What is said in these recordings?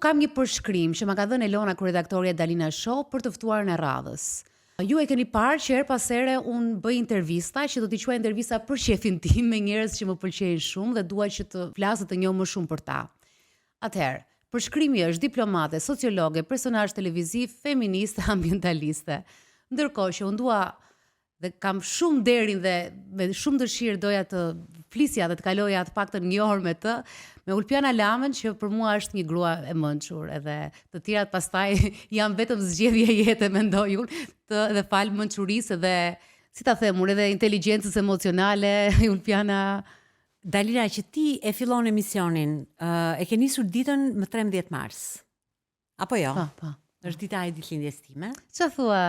kam një përshkrim që ma ka dhënë Elona kryeredaktoria Dalina Show për të ftuarën e radhës. Ju e keni parë që her pas here unë bëj intervista që do t'i quaj intervista për shefin tim me njerëz që më pëlqejnë shumë dhe dua që të flas të njoh më shumë për ta. Atëherë, përshkrimi është diplomate, sociologe, personazh televiziv, feministe, ambientaliste. Ndërkohë që unë dua dhe kam shumë derin dhe me shumë dëshirë doja të flisja dhe të kaloja të paktën një orë me të, me Ulpiana Lamën që për mua është një grua e mençur, edhe të tjerat pastaj janë vetëm zgjedhje jete mendoj unë, edhe fal mençurisë dhe si ta them unë edhe inteligjencës emocionale, Ulpiana. Dalina, që ti e fillon emisionin, e ke nisur ditën më 13 mars. Apo jo? Po. Është dita e ditëlindjes time. Çfarë thua?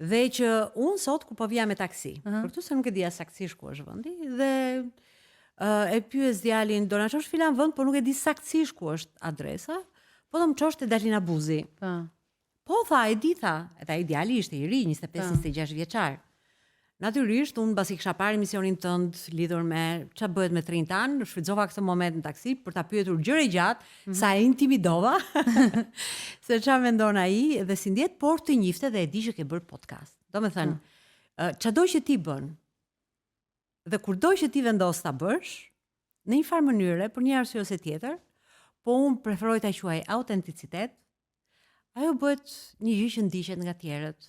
Dhe që unë sot ku po vija me taksi, për këtu se nuk e dija saktësisht ku është vendi, dhe e pyes djalin, do na çosh filan vend, por nuk e di saktësisht ku është adresa, po do më çosh te Dalina Buzi. Po tha, e di tha, ai djali ishte i ri, 25-26 vjeçar. Natyrisht, unë basi kisha parë emisionin tënd lidhur me ç'a bëhet me 30 anë, shfrytëzova këtë moment në taksi për ta pyetur gjëre gjatë, sa e intimidova, se ç'a mendon ai dhe si ndjet, por të njifte dhe e di që ke bërë podcast. Domethënë, çado që ti bën, dhe kurdo që ti vendos ta bësh, në një farë mënyre, për një arsye ose tjetër, po unë preferoj ta quaj autenticitet, ajo bëhet një gjë që ndiqet nga tjerët,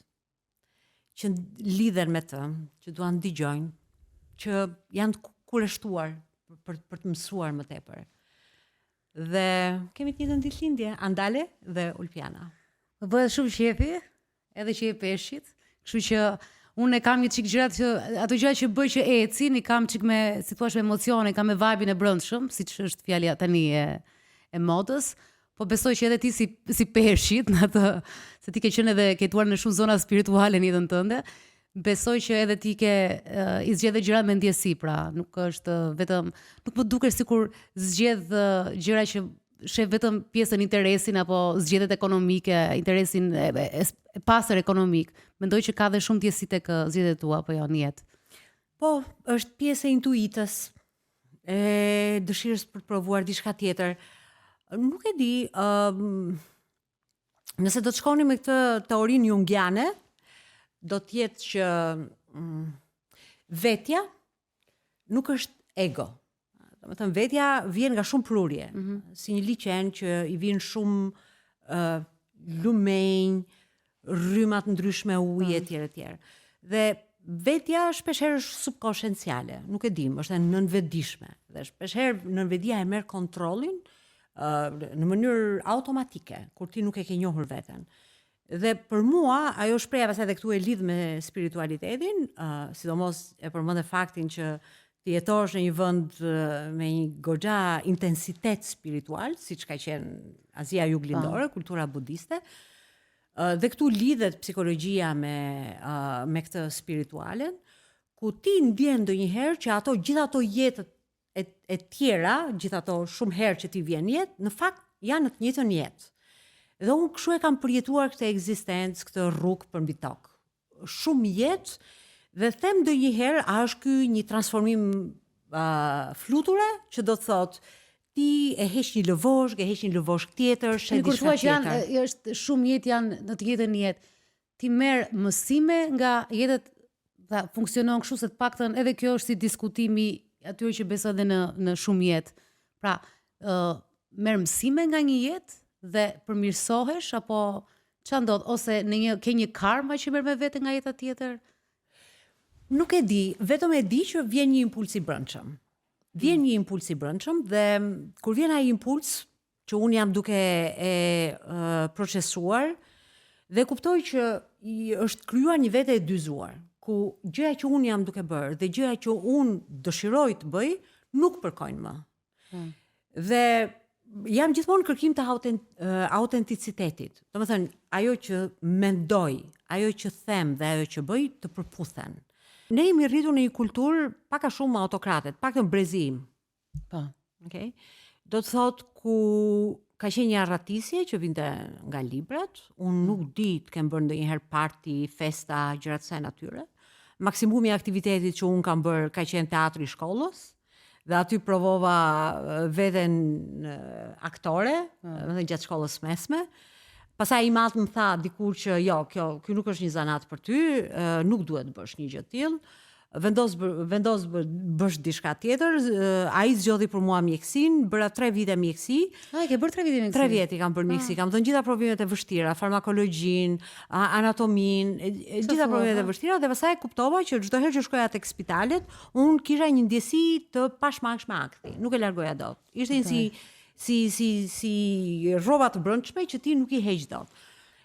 që lidhen me të, që duan dëgjojnë, që janë të kureshtuar për të mësuar më tepër. Dhe kemi të njëjtën ditëlindje, Andale dhe Ulpiana. Bëhet shumë shefi, edhe që e peshqit, kështu që unë e kam një çik gjërat që ato gjëra që bëj që ecin, i kam çik me, si thua, me emocione, kam me vibe-in e brendshëm, siç është fjala tani e modës. Po besoj që edhe ti si peshqit në atë, se ti ke qenë edhe ke tuar në shumë zona spirituale në jetën tënde, besoj që edhe ti ke i zgjedh gjëra me ndjesi, pra nuk është vetëm, nuk më duket sikur zgjedh gjëra që shef vetëm pjesën interesin apo zgjedhjet ekonomike, interesin e pastër ekonomik. Mendoj që ka dhe shumë ndjesi tek zgjedhjet tua apo jo në jetë. Po, është pjesë e intuitës, e dëshirës për të provuar diçka tjetër. Nuk e di, nëse do të shkoni me këtë teorinë jungiane, do të jetë që vetja nuk është ego. Domethënë vetja vjen nga shumë prurje, si një liqen që i vijnë shumë lumenj, rryma të ndryshme uji etj. Dhe vetja shpeshherë është subkonscienciale, nuk e dim, është e nënvetëdijshme. Dhe shpeshherë nënvetëdia e merr kontrollin në mënyrë automatike, kur ti nuk e ke njohur veten. Dhe për mua, ajo shpreha pastaj edhe këtu e lidh me spiritualitetin, sidomos e përmend faktin që ti jetosh në një vend me një goxha intensitet spiritual, siç ka qenë Azia Juglindore, kultura budiste. Dhe këtu lidhet psikologjia me këtë spiritualen, ku ti ndjen ndonjëherë që gjithë ato jetët e tjera, gjithë ato shumë herë që ti vjen jetë, në fakt janë në të njëjtën jetë. Dhe unë kështu e kam përjetuar këtë ekzistencë, këtë rrugë përmbi tokë. Shumë jetë, dhe them ndonjëherë, a është ky një transformim fluture, që do të thotë ti e heq një lëvoshk, e heq një lëvoshk tjetër, sheh diçka tjetër. Është shumë jetë janë në të njëjtën jetë. Ti merr mësime nga jetët, funksionon kështu se të paktën edhe kjo është si diskutimi atyre që besoj edhe në shumë jetë. Pra, merr mësime nga një jetë dhe përmirësohesh apo ç'a ndodh, ose ke një karma që merr me vete nga jeta tjetër? Nuk e di, vetëm e di që vjen një impuls i brendshëm. Vjen një impuls i brendshëm dhe kur vjen ai impuls që unë jam duke procesuar dhe kuptoj që është krijuar një vete e dyzuar, ku gjëja që unë jam duke bërë dhe gjëja që unë dëshiroj të bëj nuk përkojnë më. Dhe jam gjithmonë kërkim të autenticitetit. Domethënë, ajo që mendoj, ajo që them dhe ajo që bëj të përputhen. Ne jemi rritur në një kulturë pak a shumë autokrate, pak të brezim. Po. Okay? Do të thotë ku ka qenë një arratisje që vinte nga librat, unë nuk di të kem bërë ndonjëherë party, festa, gjëra të kësaj natyre. Maksimumi i aktivitetit që unë kam bërë ka qenë teatri i shkollës Dhe aty provova veten aktore, edhe gjatë shkollës mesme. Pastaj i madh më tha dikur që jo, ky nuk është një zanat për ty, nuk duhet bësh një gjë të tillë. Vendos bësh diçka tjetër. Ai zgjodhi për mua mjekësinë, bëra 3 vite mjekësi. E ke bërë 3 vite mjekësi? 3 vjet i kam bërë mjekësi, kam dhënë gjitha provimet e vështira, farmakologjinë, anatominë, gjitha provimet e vështira dhe pastaj kuptova që çdo herë që shkoja tek spitalet, unë kisha një ndjesi të pashmangshme akthi. Nuk e largoja dot. Ishte një si rroba të brendshme që ti nuk i heq dot.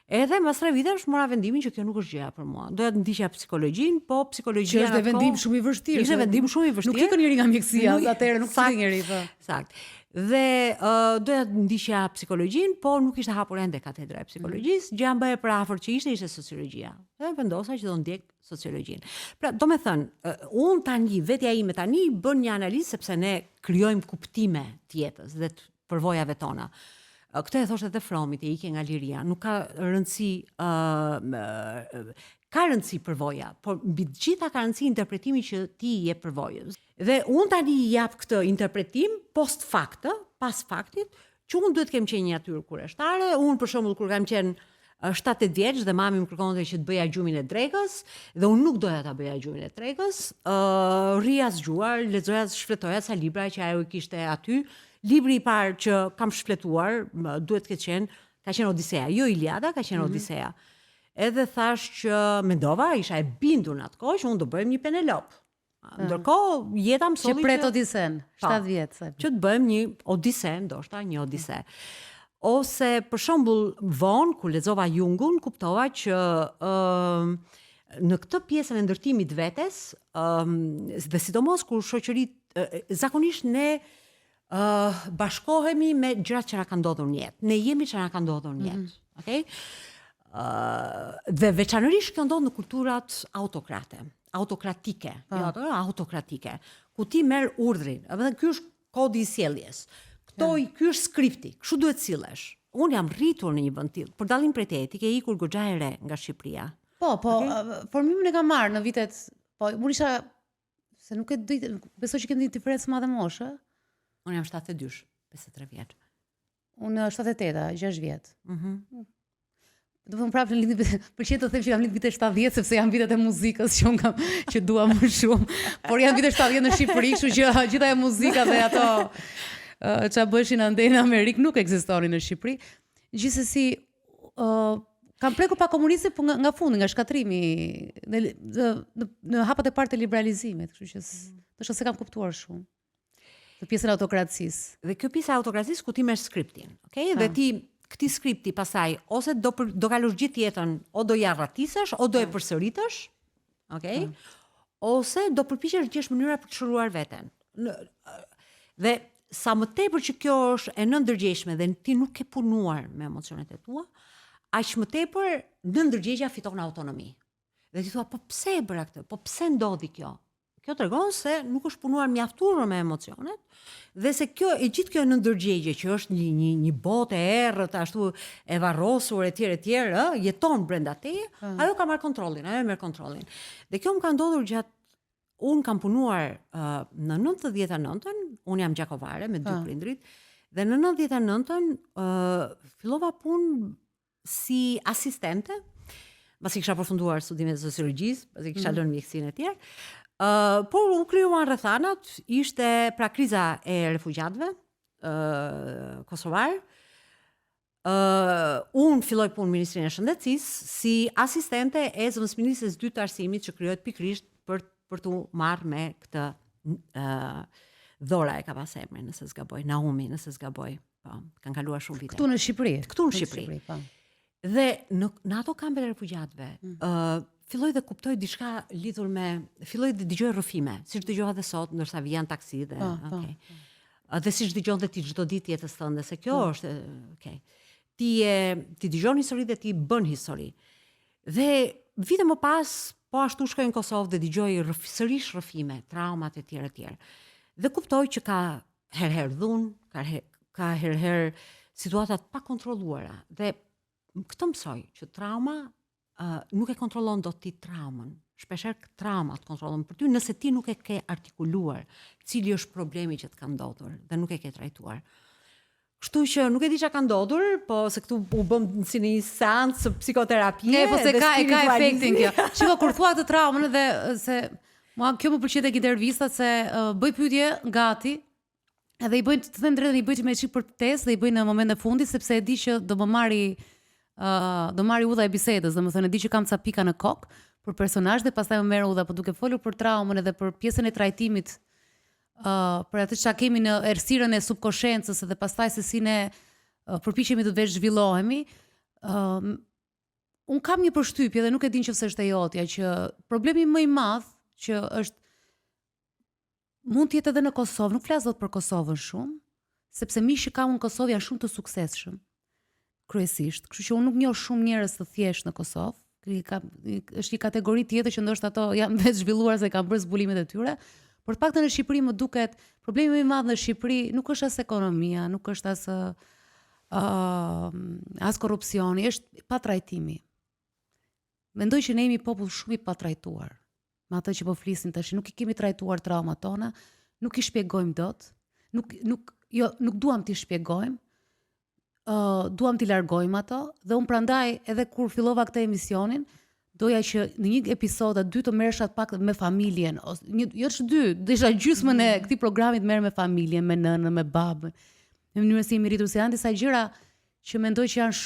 Edhe mas 3 vitesh mora vendimin që kjo nuk është gjëja për mua. Doja të ndiqja psikologjin, po psikologjia është vendim shumë i vështirë. Ishte vendim shumë i vështirë. Nuk ikën njëri nga mjekësia, atëherë nuk ikën njëri. Sakt. Dhe doja të ndiqja psikologjin, po nuk ishte hapur ende katedra e psikologjisë. Gjëja më e përafërt që ishte sociologjia. Dhe vendosa që do ndjek sociologjin. Pra, do me thënë, unë tani, vetja ime tani bën një analizë sepse ne krijojmë kuptime të jetës dhe të përvojave tona. Këtë e thoshte edhe Fromi, e ikje nga liria. Nuk ka rëndësi, ka rëndësi përvoja, por mbi të gjitha ka rëndësi interpretimi që ti je përvojës. Dhe unë tani jap këtë interpretim post facto, pas faktit, që unë duhet kem qenë një natyrë kurioztare. Unë për shembull kur kam qenë 7-8 vjeç dhe mami më kërkonte që të bëja gjumin e drekës dhe unë nuk doja ta bëja gjumin e drekës. Rria zgjuar, lexoja, shfletoja sa libra që ajo kishte aty. Libri i parë që kam shfletuar, duhet të qenë, ka qenë Odiseja, jo Iliada, ka qenë Odiseja. Edhe thash që mendova, isha e bindur në atë kohë që unë do bëjmë një Penelop. Ndërkohë jeta më solli që pret Odisen, 7 vjet. Që të bëjmë një Odise, ndoshta një Odise. Ose për shembull vonë kur lexova Jungun, kuptova që në këtë pjesën e ndërtimit vetes, dhe sidomos kur shoqëritë zakonisht ne bashkohemi me gjërat që na kanë ndodhur në jetë. Ne jemi që na kanë ndodhur në jetë. Okay? Dhe veçanërisht kjo ndodh në kulturat autokratike, ku ti merr urdhrin. Edhe ky është kodi i sjelljes. Ky është skripti, kështu duhet sillesh. Unë jam rritur në një vend tillë, për dallim prej teje, ti ke ikur goxha e re nga Shqipëria. Po, formimin e kam marrë në vitet, po unë isha se nuk e di, besoj që kemi një diferencë madhe moshe. Unë jam 72, 53 vjeç. Unë 78, 6 vjet. Do të them prapë pëlqen të them që kam lind vitet 70 sepse janë vitet e muzikës që unë kam që dua më shumë, por janë vitet 70 në Shqipëri, kështu që gjitha e muzika dhe ato ç'a bëshin ande në Amerikë nuk ekzistonin në Shqipëri. Gjithsesi kam prekur pa komunistë, po nga fundi, nga shkatrimi në hapat e parë të liberalizimit, kështu që ndoshta se kam kuptuar shumë. Të pjesën e autokracisë. Dhe kjo pjesa e autokracisë ku ti merr skriptin, okay? Dhe ti këtij skripti pasaj ose do kalosh gjithë jetën, o do ja rratisesh, o do e përsëritësh, okay? Ose do përpiqesh të gjesh mënyra për të shëruar veten. Dhe sa më tepër që kjo është e nëndërgjegjshme dhe ti nuk ke punuar me emocionet e tua, aq më tepër nëndërgjegja fiton autonomi. Dhe ti thua, po pse e bëra këtë? Po pse ndodhi kjo? Kjo tregon se nuk është punuar mjaftuar me emocionet dhe se gjithë kjo nëndërgjegje që është një botë e errët, ashtu e varrosur etj, jeton brenda teje, ajo ka marrë kontrollin, Dhe kjo më ka ndodhur unë kam punuar në 99-ën, unë jam gjakovare me 2 prindrit, dhe në 99-ën fillova punë si asistente, pasi kisha përfunduar studimet e sociologjisë, pasi kisha lënë mjekësinë e tjerë. Por unë krijuan rrethanat, ishte pra kriza e refugjatëve kosovar. Unë filloj punë në Ministrinë e Shëndetësisë si asistente e zëvendësministës dytë të arsimit që krijohet pikërisht për tu marrë me këtë Dhora e ka pas emrin, nëse s'gaboj, Naumi, nëse s'gaboj. Po, kanë kaluar shumë vite. Këtu në Shqipëri. Këtu në Shqipëri. Dhe në ato kampe të refugjatëve, filloj dhe kuptoj diçka lidhur me, filloj dhe dëgjoj rrëfime, siç dëgjova dhe sot, ndërsa vijan taksi dhe okay. Dhe siç dëgjon dhe ti çdo ditë jetës tënde, se kjo është, okay. Ti dëgjon histori dhe ti bën histori. Dhe vite më pas, po ashtu shkoj në Kosovë dhe dëgjoj sërish rrëfime, traumat e tjera. Dhe kuptoj që ka herëherë dhunë, ka herëherë situatat pa kontrolluara. Dhe këtë mësoj që trauma nuk e kontrollon dot ti traumën. shpeshherë traumat kontrollojnë për ty nëse ti nuk e ke artikuluar cili është problemi që të ka ndodhur dhe nuk e ke trajtuar. Kështu që nuk e di çka ka ndodhur, po se këtu u bëm si një seancë psikoterapie. Po se ka efektin kjo. Shiko, kur thua këtë traumën edhe se mua kjo më pëlqen tek intervistat se bëj pyetje gati, edhe i bëj të them drejtën, i bëj me çik për test dhe i bëj në momentin e fundit sepse e di që do marri udha e bisedës, domethënë e di që kam ca pika në kokë për personazh dhe pastaj më merr udha, po duke folur për traumën edhe për pjesën e trajtimit, për atë çka kemi në errësirën e subkonsciencës dhe pastaj se si ne përpiqemi të veç zhvillohemi, un kam një përshtypje dhe nuk e di nëse është e jotja që problemi më i madh që është mund të jetë edhe në Kosovë, nuk flas dot për Kosovën shumë, sepse miqtë që kam në Kosovë janë shumë të suksesshëm. Kryesisht, kështu që unë nuk njoh shumë njerëz të thjeshtë në Kosovë. Është një kategori tjetër që ndoshta ato janë vetë zhvilluar se kanë bërë zbulimet e tyre. Por të paktën në Shqipëri më duket problemi më i madh në Shqipëri nuk është as ekonomia, nuk është as korrupsioni, është patrajtimi. Mendoj që ne jemi popull shumë i patrajtuar. Me atë që po flisim tash, nuk i kemi trajtuar traumat tona, nuk i shpjegojmë dot, nuk duam t'i shpjegojmë. Duam t'i largojmë ato dhe unë prandaj edhe kur fillova këtë emisionin doja që në një episod aty të merresha pak me familjen, ose jo të dy, desha gjysmën e këtij programi të merr me familjen, me nënën, me babën, në mënyrë si jemi rritur, se janë disa gjëra që mendoj që janë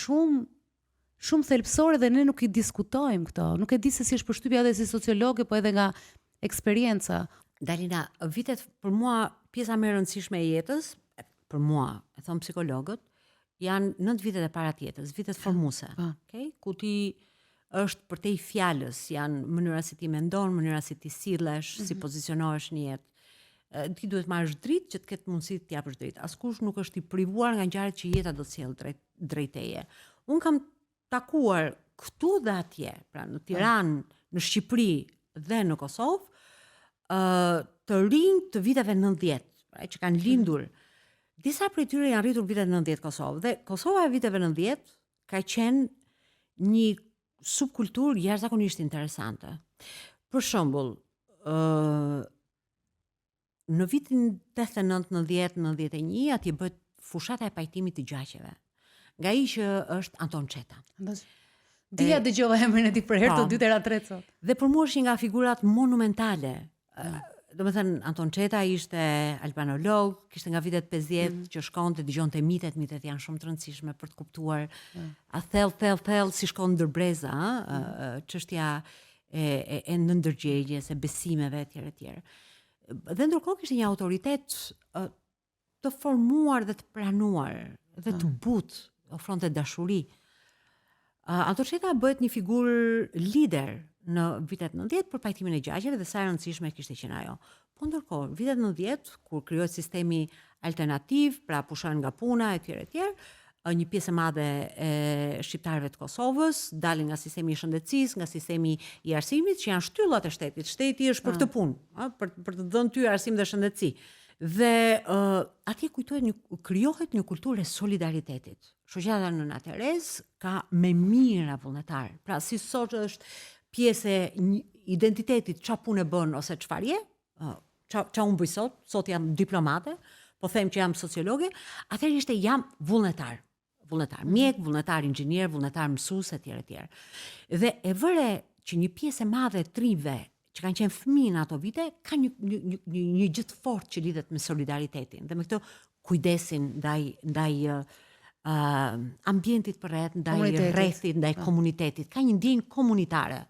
shumë thelbësore dhe ne nuk i diskutojmë këto. Nuk e di se si është përshtypja edhe si sociologe, po edhe nga eksperienca. Dalina, vitet për mua pjesa më e rëndësishme e jetës, për mua, e thon psikologët, janë 9 vitet e para të jetës, vitet formuese. Okay? Ku ti është për te i fjalës, janë mënyra si ti mendon, mënyra si ti sillesh, si pozicionohesh në jetë. Ti duhet marrësh dritë që të ketë mundësi të japësh dritë. Askush nuk është i privuar nga ngjarjet që jeta do të sjellë drejt teje. Un kam takuar këtu dhe atje, pra në Tiranë, në Shqipëri dhe në Kosovë, të rinj të viteve 90, pra që kanë lindur. Disa prej tyre janë rritur vitet 90 Kosovë dhe Kosova e viteve 90 ka qenë një subkulturë jashtëzakonisht interesante. Për shembull, në vitin 89, 90, 91 atje bëhet fushata e pajtimit të gjaqeve. Nga ai që është Anton Çeta. Dija dëgjova emrin e tij për herë të dytë era tretë sot. Dhe për mua është një nga figurat monumentale. Domethënë Anton Çeta ishte albanolog, kishte nga vitet 50 që shkonte dëgjonte mitet janë shumë të rëndësishme për të kuptuar a thell si shkon ndërbreza, çështja e ndërgjegjes, e besimeve etj. Dhe ndërkohë kishte një autoritet të formuar dhe të pranuar dhe të butë, ofronte dashuri. Anton Çeta bëhet një figurë lider në vitet 90 për pajtimin e gjaqeve dhe sa e rëndësishme kishte qenë ajo. Po ndërkohë, vitet 90, kur krijohet sistemi alternativ, pra pushohen nga puna etj, një pjesë e madhe e shqiptarëve të Kosovës dalin nga sistemi i shëndetësisë, nga sistemi i arsimit, që janë shtyllat e shtetit. Shteti është për këtë punë, për të dhënë ty arsim dhe shëndetësi. Dhe atje krijohet një kulturë e solidaritetit. Shoqata në Nana Terezë ka me mira vullnetar. Pra si sot është pjesë e identitetit, çfarë punë bën ose çfarë je, çfarë unë bëj sot jam diplomate, po them që jam sociologe, atëherë ishte jam vullnetar, mjek, vullnetar inxhinier, vullnetar mësues etj. Dhe e vëre që një pjesë e madhe e trive që kanë qenë fëmijë në ato vite ka një gjë të fortë që lidhet me solidaritetin dhe me këtë kujdesin ndaj ambientit përreth, ndaj rrethit, ndaj komunitetit, ka një ndjenjë komunitare.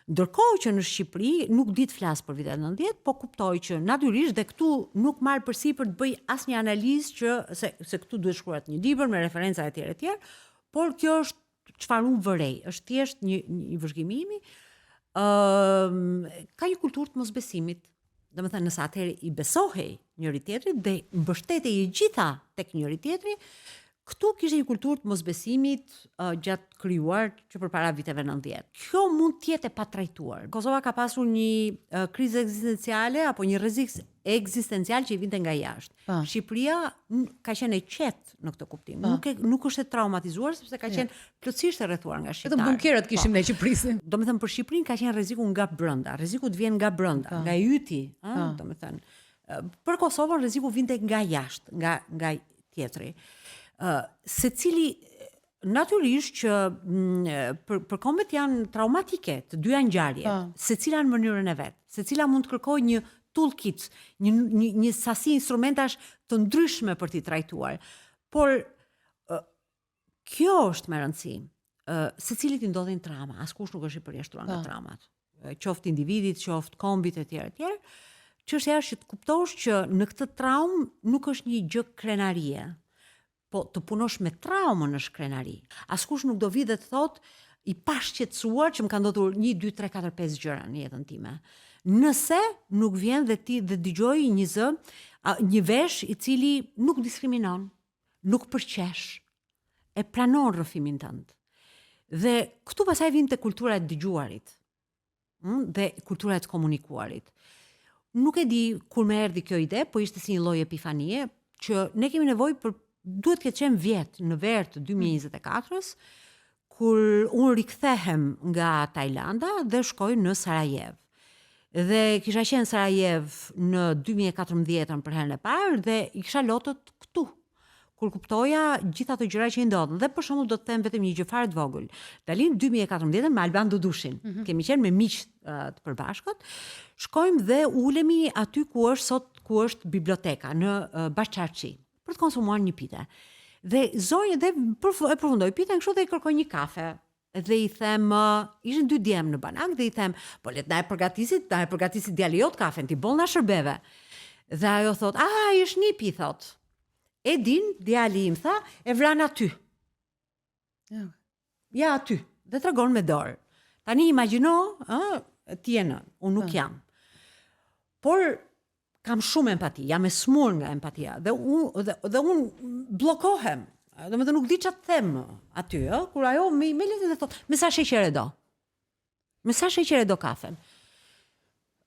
Ndërkohë që në Shqipëri nuk di të flas për vitet 90, po kuptoj që natyrisht dhe këtu nuk marr përsipër të bëj asnjë analizë se këtu duhet shkruar një libër me referenca etj, por kjo është çfarë unë vërej, është thjesht një vëzhgim i imi. Ka një kulturë të mosbesimit. Domethënë nëse atëherë i besohej njëri tjetrit dhe mbështetej e gjitha tek njëri tjetri, këtu kishte një kulturë të mosbesimit gjatë krijuar që përpara viteve 90. Kjo mund të jetë e patrajtuar. Kosova ka pasur një krizë ekzistenciale apo një rrezik ekzistencial që i vinte nga jashtë. Shqipëria ka qenë e qetë në këtë kuptim. Nuk është e traumatizuar sepse ka qenë plotësisht e rrethuar nga shqiptarët. Vetëm bunkerët kishim ne Shqipërisë. Domethënë për Shqipërinë ka qenë rreziku nga brenda. Rreziku të vjen nga brenda, nga yti, domethënë. Për Kosovën rreziku vinte nga jashtë, nga tjetri. Secili natyrisht që për kombet janë traumatike, të dyja ngjarje, secila në mënyrën e vet. Secila mund të kërkojë një toolkit, një sasi instrumentash të ndryshme për t'i trajtuar. Por kjo është me rëndësi. Secilit i ndodhin trama, askush nuk është i përjashtuar nga tramat. Qoftë individit, qoftë kombit e tjerë. Çështja është që të kuptosh që në këtë traumë nuk është një gjë krenarie. Po të punosh me traumën është krenari. Askush nuk do vi dhe të thotë i pashqetësuar që më ka ndodhur 1, 2, 3, 4, 5 gjëra në jetën time. Nëse nuk vjen dhe ti dhe dëgjoj një vesh i cili nuk diskriminon, nuk përqesh, e planon rrëfimin tënd. Dhe këtu pastaj vjen te kultura e dëgjuarit, dhe kultura e të komunikuarit. Nuk e di kur më erdhi kjo ide, po ishte si një lloj epifanie që ne kemi nevojë për duhet të qenë vjet në ver të 2024-s, kur unë rikthehem nga Tajlanda dhe shkoj në Sarajev. Dhe kisha qenë në Sarajev në 2014 për herën e parë dhe i kisha lotët këtu, kur kuptoja gjitha ato gjëra që i ndodhen. Dhe për shembull do të them vetëm një gjë fare të vogël. Dalin 2014 me Alban Dudushin. Kemi qenë me miq të përbashkët. Shkojmë dhe ulemi aty ku është biblioteka në Bashqarçi, për të konsumuar një pite. Dhe zonjë dhe e përfundoj piten kështu dhe i kërkoj një kafe. Dhe i them, ishin 2 djemë në banak, dhe i them, po let na e përgatisit djali jot kafen, ti boll na shërbeve. Dhe ajo thot, është nipi, thot. E din, djali im tha, e vran aty. Ja aty. Dhe tregon me dorë. Tani imagjino, ti je nën, unë nuk jam. Por kam shumë empati, jam e smur nga empatia dhe unë bllokohem. Domethënë nuk di çfarë të them aty, kur ajo me letë dhe thot, me sa sheqere do? Me sa sheqere do kafen?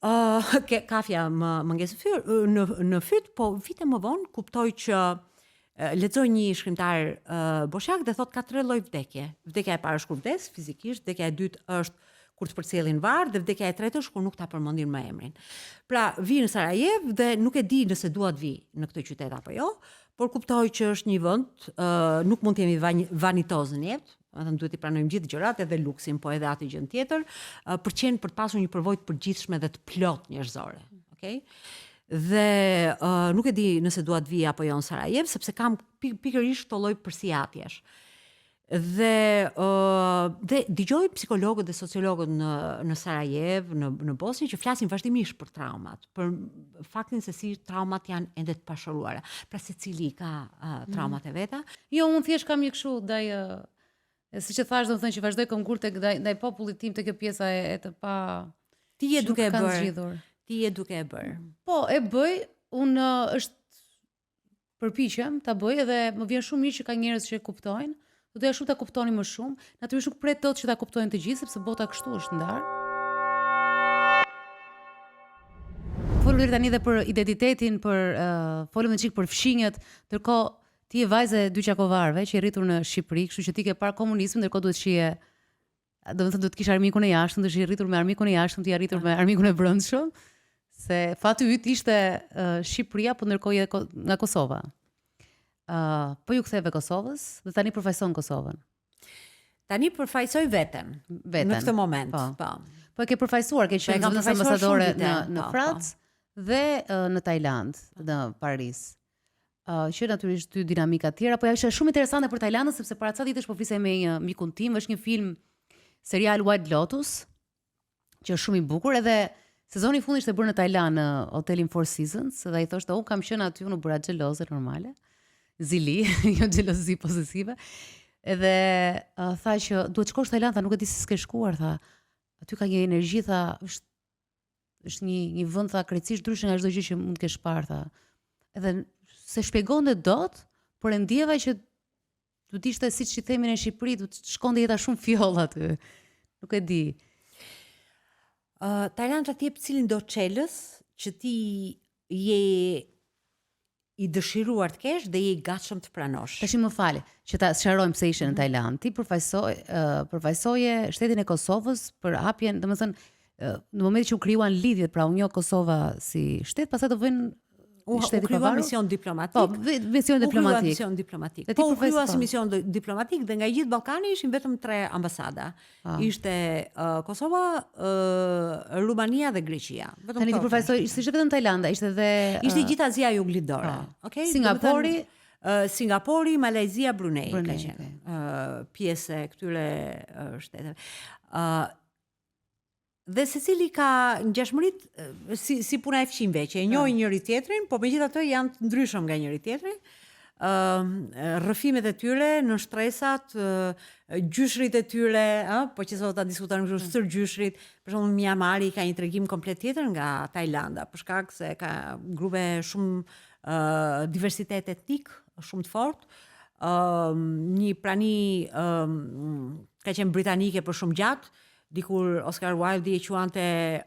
Kafja më ngjesë në fyt, po vite më vonë kuptoj që lexoj një shkrimtar boshak dhe thot ka 3 lloj vdekje. Vdekja e parë është kur vdes fizikisht, vdekja e dytë është kur të përcjellin varr dhe vdekja e tretë është kur nuk ta përmendin më emrin. Pra, vi në Sarajev dhe nuk e di nëse dua të vi në këtë qytet apo jo, por kuptoj që është një vend, nuk mund të jemi vanitoz në jetë, domethënë duhet i pranojmë gjithë gjërat, edhe luksin, po edhe atë gjën tjetër, për të pasur një përvojë të përgjithshme dhe të plot njerëzore, okay? Dhe nuk e di nëse dua të vi apo jo në Sarajev, sepse kam pikërisht këtë lloj përsiatjesh. Dhe dëgjoj psikologët dhe sociologët në Sarajev, në Bosnjë që flasin vazhdimisht për traumat, për faktin se si traumat janë ende të pashëruara. Pra secili ka traumat e veta. Jo, unë thjesht kam një kështu ndaj siç e thash, domethënë që vazhdoj konkur tek ndaj popullit tim tek kjo pjesa e të pa Ti je duke e bërë. Po, e bëj, unë përpiqem ta bëj dhe më vjen shumë mirë që ka njerëz që e kuptojnë. Do doja shumë ta kuptoni më shumë. Natyrisht nuk pret dot që ta kuptojnë të gjithë sepse bota kështu është ndarë. Folur tani edhe për identitetin, folëm edhe çik për fshinjët, ndërkohë ti je vajzë e 2 qakovarëve që je rritur në Shqipëri, kështu që ti ke parë komunizmin, ndërkohë duhet shije, domethënë duhet kish armikun e jashtëm, do të je rritur me armikun e jashtëm, ti je rritur me armikun e brendshëm, se fati yt ishte Shqipëria, po ndërkohë je nga Kosova. Po ju ktheve Kosovës dhe tani përfaqëson Kosovën. Tani përfaqësoj veten. Në këtë moment. Po e ke përfaqësuar, ke qenë ambasadore në Francë dhe në Tajland, në Paris. Që natyrisht dy dinamika tjera, po është shumë interesante për Tajlandën sepse para ca ditësh po flisej me një mikun tim, është një film serial White Lotus, që është shumë i bukur edhe sezoni i fundit ishte bërë në Tajland në hotelin Four Seasons dhe ai thoshte unë kam qenë aty, unë bëra xheloze normale. Zili, jo xhelozi posesive. Edhe tha që duhet shkosh në Tajland, tha nuk e di se s'ke shkuar, tha. Aty ka një energji, tha, është një vend, tha, krejtësisht ndryshe nga çdo gjë që mund të kesh parë, tha. Edhe se shpjegonte dot, por e ndjeva që do të ishte siç i themin në Shqipëri, do të shkonte jeta shumë fjoll aty. Nuk e di. Tajlanda ti jep cilin do çelës që ti je i dëshiruar të kesh dhe je i gatshëm të pranosh. Tash më fal, që ta sqarojmë pse ishe në Tajland. Ti përfaqësoje shtetin e Kosovës për hapjen, domethënë në momentin që u krijuan lidhjet, pra u njoh Kosova si shtet, pastaj të vënë U kryu mision diplomatik. Po, mision diplomatik. Mision diplomatik. Po, u kryu si mision diplomatik dhe nga gjithë Ballkani ishin vetëm 3 ambasada. Ishte Kosova, Rumania dhe Greqia. Tani ti përfaqësoj, ishte vetëm Tajlanda, ishte edhe ishte gjithë Azia Juglidore. Okay? Singapori, Malajzia, Brunei ka qenë. Pjesë e këtyre shteteve. Dhe secili ka ngjashmërit si puna e fqinjve, që e njohin njëri tjetrin, po megjithatë janë të ndryshëm nga njëri tjetri. Rrëfimet e tyre, në shtresat, gjyshrit e tyre, po që sot ta diskutojmë kështu stër gjyshrit, për shembull Myanmari ka një tregim komplet tjetër nga Tajlanda, për shkak se ka grupe shumë diversitet etnik, shumë të fortë. Një prani ka qenë britanike për shumë gjatë. Dikur Oscar Wilde e quante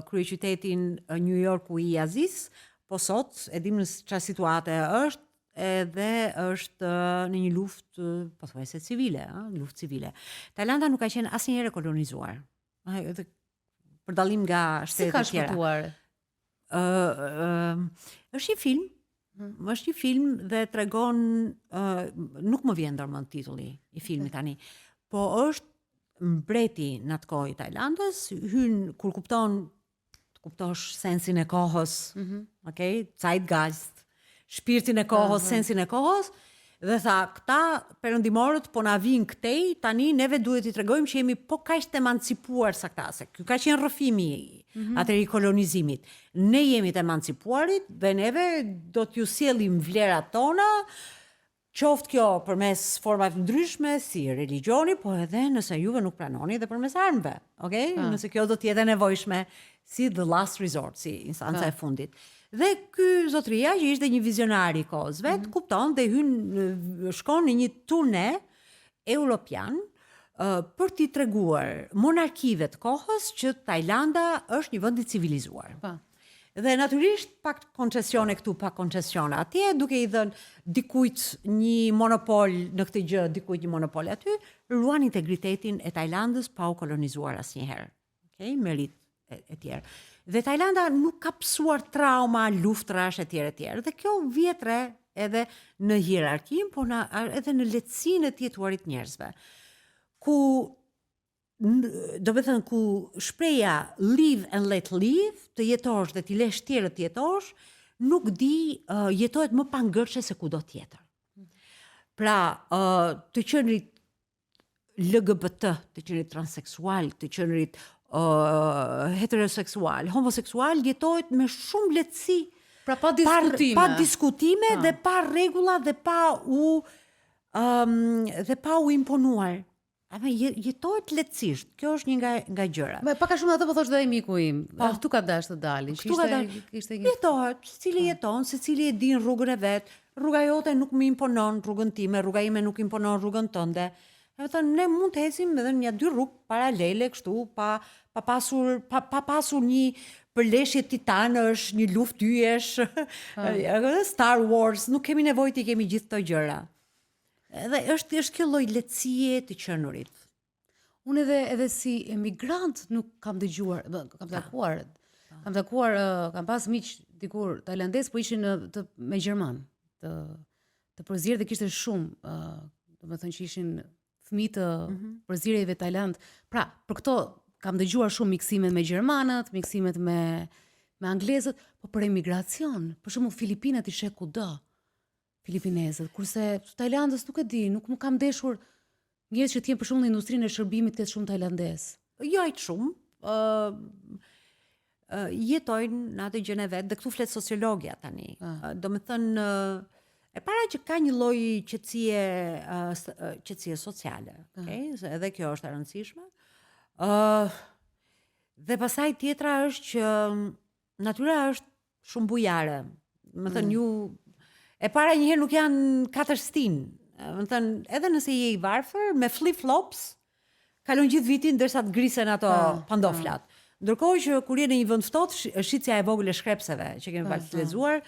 kryeqytetin New Yorku i Azis, po sot e dim në çfarë situate është, edhe është në një luftë pothuajse civile, luftë civile. Tajlanda nuk ka qenë asnjëherë kolonizuar. Për dallim nga shtetet e tjera. Si ka shpëtuar? Është një film. Është një film dhe tregon, nuk më vjen ndërmend titulli i filmit tani, po është mbreti në atë kohë i Tajlandës, hyn kur kuptosh sensin e kohës, okay? Zeitgeist, shpirtin e kohës, sensin e kohës, dhe tha, këta perëndimorët po na vinë këtej, tani neve duhet i tregojmë që jemi po kaq të emancipuar sa këta, se ky ka qenë rrëfimi atëri kolonizimit. Ne jemi të emancipuarit dhe neve do t'ju sjellim vlerat tona, qoftë kjo përmes formave ndryshme si religioni, po edhe nëse juve nuk pranoni dhe përmes armëve, okay? Nëse kjo do të jetë nevojshme si the last resort, si instanca e fundit. Dhe ky zotëria që ishte një vizionar i kohës vet, kupton dhe shkon në një turne europian për t'i treguar monarkive të kohës që Tajlanda është një vend i civilizuar. Dhe natyrisht pak koncesione këtu, pak koncesione atje, duke i dhënë dikujt një monopol në këtë gjë, dikujt një monopol aty, ruan integritetin e Tajlandës pa u kolonizuar asnjëherë. Okay? Merit e tjerë. Dhe Tajlanda nuk ka pësuar trauma, luftrash e tjerë. Dhe kjo vjetre edhe në hierarkin, po edhe në lehtësinë e të jetuarit njerëzve. Do të thënë ku shpreha live and let live, të jetosh dhe t'i lesh tjerët të jetosh, nuk di jetohet më pangërçe se kudo tjetër. Pra, të qenërit LGBT, të qenërit transseksual, të qenërit heteroseksual, homoseksual jetohet me shumë lehtësi. Pra pa diskutime. Pa diskutime dhe pa rregulla dhe pa u imponuar. Ama jetohet lehtësisht. Kjo është një nga gjëra. Pak a shumë ato po thosh dhe ai miku im. Këtu ka dash të dalin. Jetohet, secili jeton, secili e din rrugën e vet. Rruga jote nuk më imponon rrugën time, rruga ime nuk imponon rrugën tënde. Ne mund të ecim edhe në 2 rrugë paralele kështu, pa pasur një përleshje titanësh, një luftë dyesh, Star Wars, nuk kemi nevojë të kemi gjithë këto gjëra. Edhe është kjo lloj lehtësie të qenurit. Unë edhe si emigrant nuk kam dëgjuar, kam pas miq dikur tajlandez, po ishin me gjerman, të përzierë dhe kishte shumë, domethënë që ishin fëmijë të përzierjeve Tajland. Pra, për këto kam dëgjuar shumë miksimet me gjermanët, miksimet me anglezët, po për emigracion, për shembull Filipinat i sheh kudo. Filipinezët, kurse Tajlandës nuk e di, nuk më kam deshur njerëz që të jenë për shembull në industrinë e shërbimit të shumë tajlandez. Jo aq shumë. Jetojnë në atë gjën e vet, dhe këtu flet sociologja tani. Domethënë e para që ka një lloj qetësie sociale, okay? Edhe kjo është e rëndësishme. Dhe pastaj tjetra është që natyra është shumë bujare. Domethënë ju e para njëherë nuk janë 4 stin. Domethënë edhe nëse je i varfër me flip-flops, kalon gjithë vitin derisa të grisen ato pantoflat. Ndërkohë që kur je në një vend ftohtë, shitja e vogël e shkrepseve që kemi pas lexuar,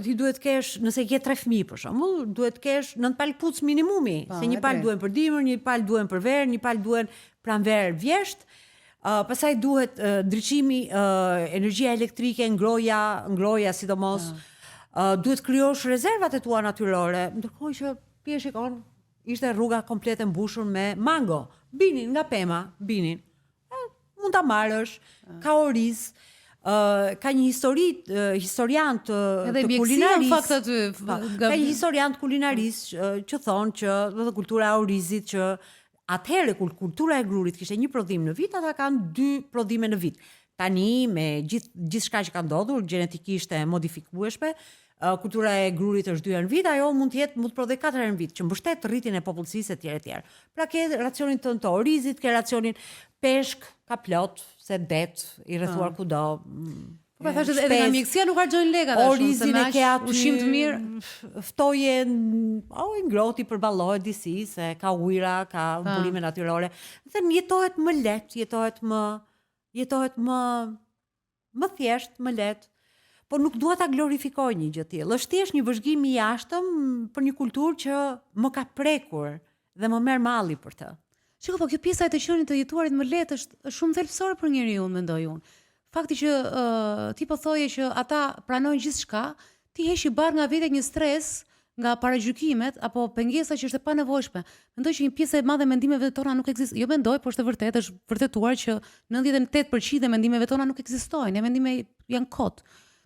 ti duhet kesh, nëse ke 3 fëmijë për shembull, duhet kesh 9 palë puc minimumi, se një palë duhen për dimër, një palë duhen për verë, një palë duhen pranverë vjesht. Pastaj duhet ndriçimi, energjia elektrike, ngroja sidomos. Duhet krijosh rezervat e tua natyrore, ndërkohë që ti shikon, ishte rruga komplet e mbushur me mango. Binin nga pema, binin. Mund ta marrësh, ka oriz, ka një historian të kulinarisë. Fakt aty. Ka një historian të kulinarisë që thonë që dhe kultura e orizit që atëherë kur kultura e grurit kishte një prodhim në vit, ata kanë 2 prodhime në vit. Tani me gjithçka që ka ndodhur genetikisht e modifikueshme, kultura e grurit është 2 herë në vit, ajo mund të prodhej 4 herë në vit, që mbështet rritjen e popullsisë etj. Pra ke racionin tënd të orizit, ke racionin peshk, ka plot, se det i rrethuar kudo. Po thashë edhe nga mjekësia nuk harxojnë lekë ata shumë, orizin e ke aty, ushqim të mirë, ftoje, i ngroti përballohet disi, se ka ujëra, ka mbulime natyrore. Dhe jetohet më lehtë, jetohet më thjesht, më lehtë. Po nuk dua ta glorifikoj një gjë tillë. Është thjesht një vëzhgim i jashtëm për një kulturë që më ka prekur dhe më merr malli për të. Shiko, po kjo pjesa e të qenit të jetuarit më lehtë është shumë thelbësore për njeriu, mendoj unë. Fakti që ti po thoje që ata pranojnë gjithçka, ti heq i barr nga vete një stres nga paragjykimet apo pengesa që është e panevojshme. Mendoj që një pjesë e madhe e mendimeve tona nuk ekziston. Jo mendoj, por është e vërtetë, është vërtetuar që 98% e mendimeve tona nuk ekzistojnë. Ne mendime janë kot.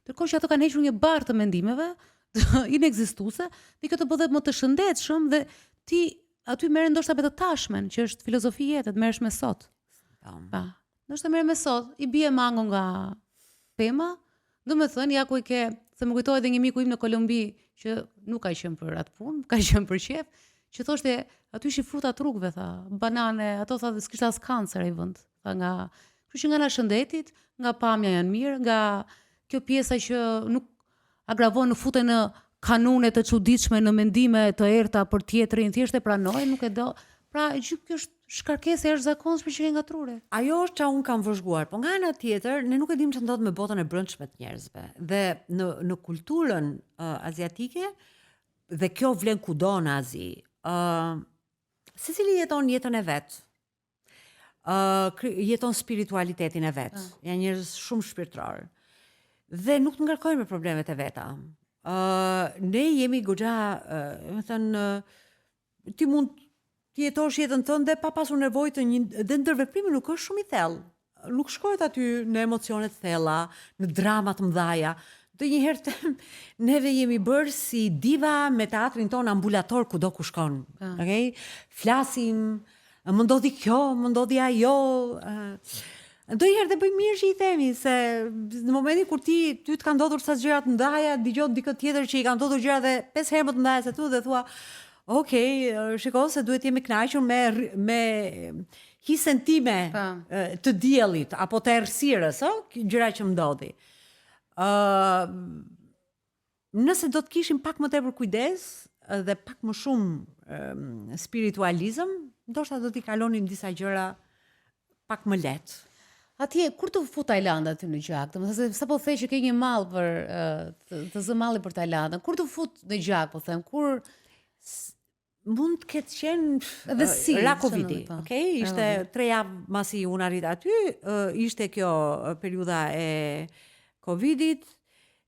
Ndërkohë që ato kanë hequr një barr të mendimeve inekzistuese, dhe kjo të bëhet më të shëndetshëm dhe ti aty merr ndoshta me të tashmen, që është filozofi jete, të merresh me sot. Pa. Ndoshta merr me sot, i bie mango nga pema, domethënë ja ku i ke, se më kujtohet edhe një miku im në Kolumbi që nuk ka qenë për atë punë, ka qenë për qef, që thoshte aty ishin fruta të rrugëve, tha, banane, ato tha s'kishte as kancer ai vend. Tha kështu që nga ana shëndetit, nga pamja janë mirë, nga kjo pjesa që nuk agravon, nuk futen në kanune të çuditshme, në mendime të errta për tjetrin, thjesht e pranoj, nuk e do. Pra, gjithë kjo është shkarkesë e jashtëzakonshme që ke nga truri. Ajo është çka unë kam vëzhguar, po nga ana tjetër, ne nuk e dimë ç'ndodh ndodh me botën e brendshme të njerëzve. Dhe në kulturën aziatike, dhe kjo vlen kudo në Azi, secili jeton jetën e vet. Jeton spiritualitetin e vet. Janë njerëz shumë shpirtëror. Dhe nuk të ngarkojnë me problemet e veta. Ne jemi goxha, më thënë, ti mund të jetosh jetën tënde pa pasur nevojë të dhe ndërveprimi nuk është shumë i thellë. Nuk shkohet aty në emocione të thella, në drama të mëdha. Ndonjëherë neve jemi bërë si diva me teatrin ton ambulator kudo ku shkon. Okay? Flasim, më ndodhi kjo, më ndodhi ajo. Ndonjëherë dhe bëj mirë që i themi, se në momentin kur ty të ka ndodhur sa gjëra të mëdha, dëgjon dikë tjetër që i ka ndodhur gjëra dhe 5 herë më të mëdha se tu dhe thua, okay, shikoj se duhet jemi kënaqur me hisën time të diellit apo të errësirës, gjëra që më ndodhi. Nëse do të kishim pak më tepër kujdes dhe pak më shumë spiritualizëm, ndoshta do t'i kalonin disa gjëra pak më lehtë. Atje, kur të fut Tajlanda aty në gjak? Domethënë, sapo the që ke një mall për të zë malli për Tajlandën. Kur të fut në gjak, po them, kur mund të ketë qenë edhe si ra Covidi, okay? Ishte 3 javë masi unë arrit aty, ishte kjo periudha e Covidit.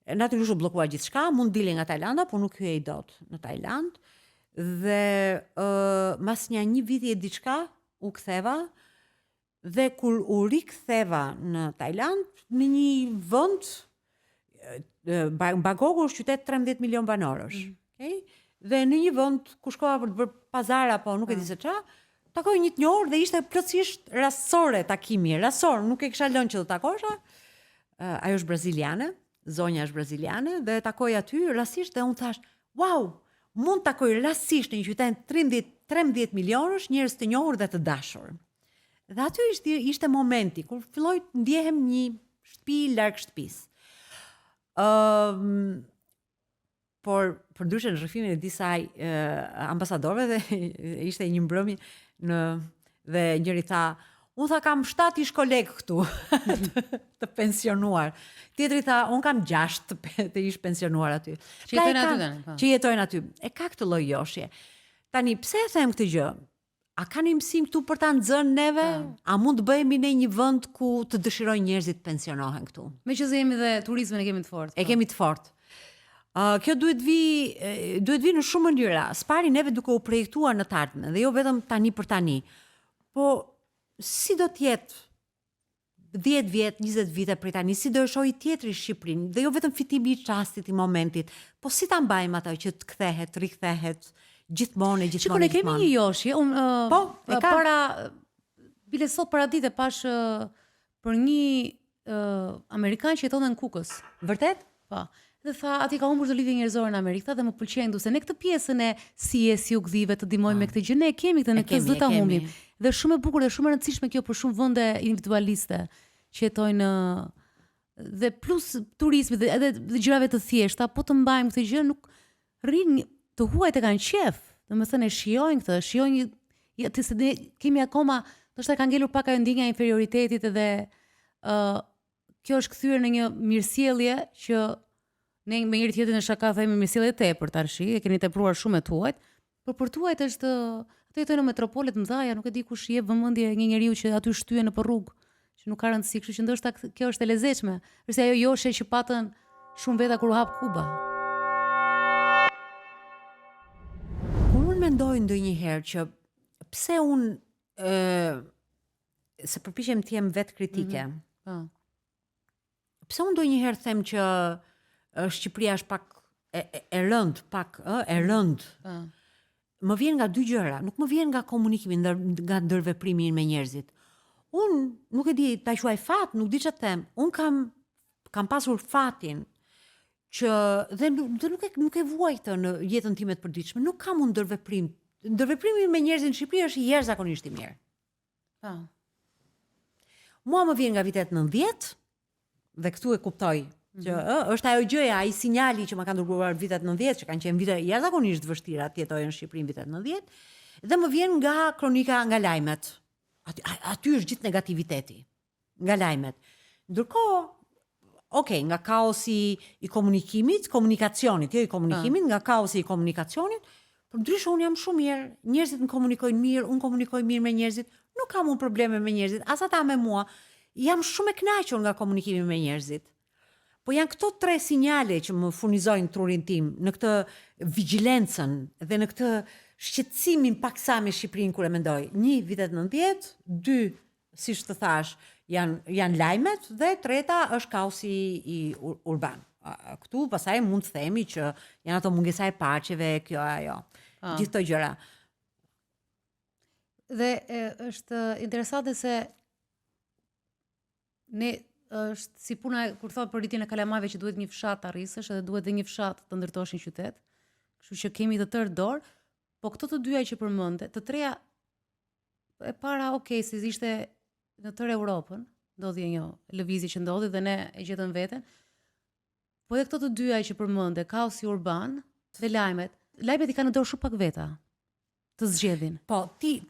Natyrisht u bllokua gjithçka, mund dili nga Tajlanda, por nuk hyej dot në Tajland. Dhe mas një viti e diçka u ktheva. Dhe kur u riktheva në Tajland, në një vend, Bangkoku është qytet 13 milion banorësh. Okay? Dhe në një vend ku shkova për të bërë pazar apo nuk e di se çfarë, takoj një të njohur dhe ishte plotësisht rastësore takimi, rastësor, nuk e kisha lënë që të takosha. Ajo është braziliane, zonja është braziliane dhe takoj aty rastësisht dhe unë thash, wow, mund takoj rastësisht në një qytet 13 milionësh njerëz të njohur dhe të dashur. Dhe aty ishte momenti kur filloi të ndjehem një shtëpi larg shtëpisë. Por ndryshe në rrëfimin e disa ambasadorëve dhe ishte një mbrëmje dhe njëri tha, Unë tha kam 7 ish kolegë këtu të pensionuar. Tjetri tha, unë kam 6 të ish pensionuar aty. Që jetojnë aty tani, po. Që jetojnë aty. E ka këtë lloj joshje. Tani, pse e them këtë gjë? A ka një mësim këtu për ta nxënë neve? A mund të bëhemi në një vend ku të dëshirojnë njerëzit të pensionohen këtu? Meqenëse jemi dhe turizmin e kemi të fortë. E kemi të fortë. Kjo duhet vi në shumë mënyra. Spari neve duke u projektuar në të ardhmen, dhe jo vetëm tani për tani. Po si do të jetë 10 vjet, 20 vite prej tani, si do e shohë tjetri Shqipërinë, dhe jo vetëm fitimi i çastit, i momentit, po si ta mbajmë atë që të kthehet, rikthehet gjithmonë. Shikoj, ne kemi një joshje, po, e ka. Para bile sot para ditë pash për një amerikan që jetonte në Kukës. Vërtet? Po. Dhe tha, ati ka humbur të lidhje njerëzore në Amerikë, dhe më pëlqen se ne këtë pjesën e si u gdhive të ndihmojmë me këtë gjë, ne e kemi këtë, ne këtë s'do ta humbim. Dhe shumë e bukur dhe shumë e rëndësishme kjo për shumë vende individualiste që jetojnë dhe plus turizmi dhe edhe gjërave të thjeshta, po të mbajmë këtë gjë nuk rrin të huajt e kanë qef. Domethënë e shijojnë këtë, shijojnë se ne kemi akoma, ndoshta ka ngelur pak ajo ndjenja e inferioritetit edhe kjo është kthyer në një mirësjellje që ne me njëri tjetrin në shaka themi mirësjellje tepër tash, e keni tepruar shumë me tuajt, por për tuajt është ato jetojnë në metropole të mëdha, nuk e di kush i jep vëmendje një njeriu që aty shtyhen në rrugë, që nuk ka rëndësi, kështu që ndoshta kjo është e lezetshme, përse ajo joshje që patën shumë veta kur u hap Kuba. Unë mendoj ndonjëherë që pse unë se përpiqem të jem vetë kritike. Pse unë ndonjëherë them që Shqipëria është pak e rënd, më vjen nga dy gjëra, nuk më vjen nga komunikimi, nga ndërveprimi me njerëzit. Unë nuk e di ta quaj fat, nuk di ç'a them. Unë kam pasur fatin që dhe nuk e vuaj këtë në jetën time të përditshme. Nuk kam unë ndërveprim. Ndërveprimi me njerëzit në Shqipëri është jashtëzakonisht i mirë. Mua më vjen nga vitet 90 dhe këtu e kuptoj që është ajo gjëja, ai sinjali që më kanë dërguar vitet 90, që kanë qenë vite jashtëzakonisht vështira të jetojë në Shqipëri në vitet 90, dhe më vjen nga kronika nga lajmet. Aty është gjithë negativiteti, nga lajmet. Ndërkohë, nga kaosi i komunikimit, komunikacionit, jo i komunikimit, nga kaosi i komunikacionit, por ndryshe unë jam shumë mirë, njerëzit më komunikojnë mirë, unë komunikoj mirë me njerëzit, nuk kam unë probleme me njerëzit, as ata me mua. Jam shumë e kënaqur nga komunikimi me njerëzit. Po janë këto 3 sinjale që më furnizojnë trurin tim në këtë vigjilencën dhe në këtë shqetësimin paksa me Shqipërinë kur e mendoj. 1 vitet 90, 2, siç të thash, janë lajmet dhe 3 është kaosi i urban. Këtu pastaj mund të themi që janë ato mungesa e paqeve, kjo ajo. Gjithë këto gjëra. Dhe është interesante se ne është si puna kur thotë për rritjen e kalamajve që duhet një fshat të arrisësh edhe duhet dhe një fshat të ndërtosh një qytet. Kështu që kemi të tërë dorë, po këto të dyja që përmendë, të treja e para se ishte në tërë Europën, ndodhi një lëvizje që ndodhi dhe ne e gjetëm veten. Po edhe këto të dyja që përmendë, kaosi urban dhe lajmet i kanë në dorë shumë pak veta të zgjedhin. Po, ti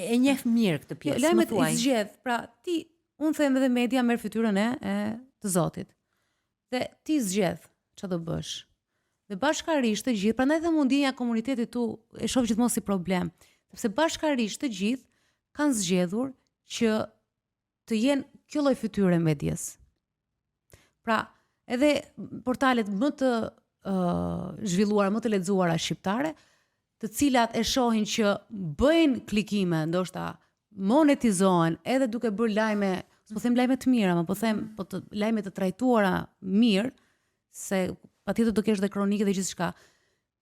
e njeh mirë këtë pjesë. Lajmet i zgjedh, pra unë them edhe media merr fytyrën e të Zotit. Dhe ti zgjedh ç'a do bësh. Dhe bashkarisht të gjithë, prandaj dhe mundinja e komunitetit tu e shoh gjithmonë si problem, sepse bashkarisht të gjithë kanë zgjedhur që të jenë kjo lloj fytyre medias. Pra, edhe portalet më të zhvilluara, më të lexuara shqiptare, të cilat e shohin që bëjnë klikime, ndoshta monetizohen edhe duke bërë lajme, s'po them lajme të mira, po them lajme të trajtuara mirë, se patjetër do kesh dhe kronike dhe gjithçka.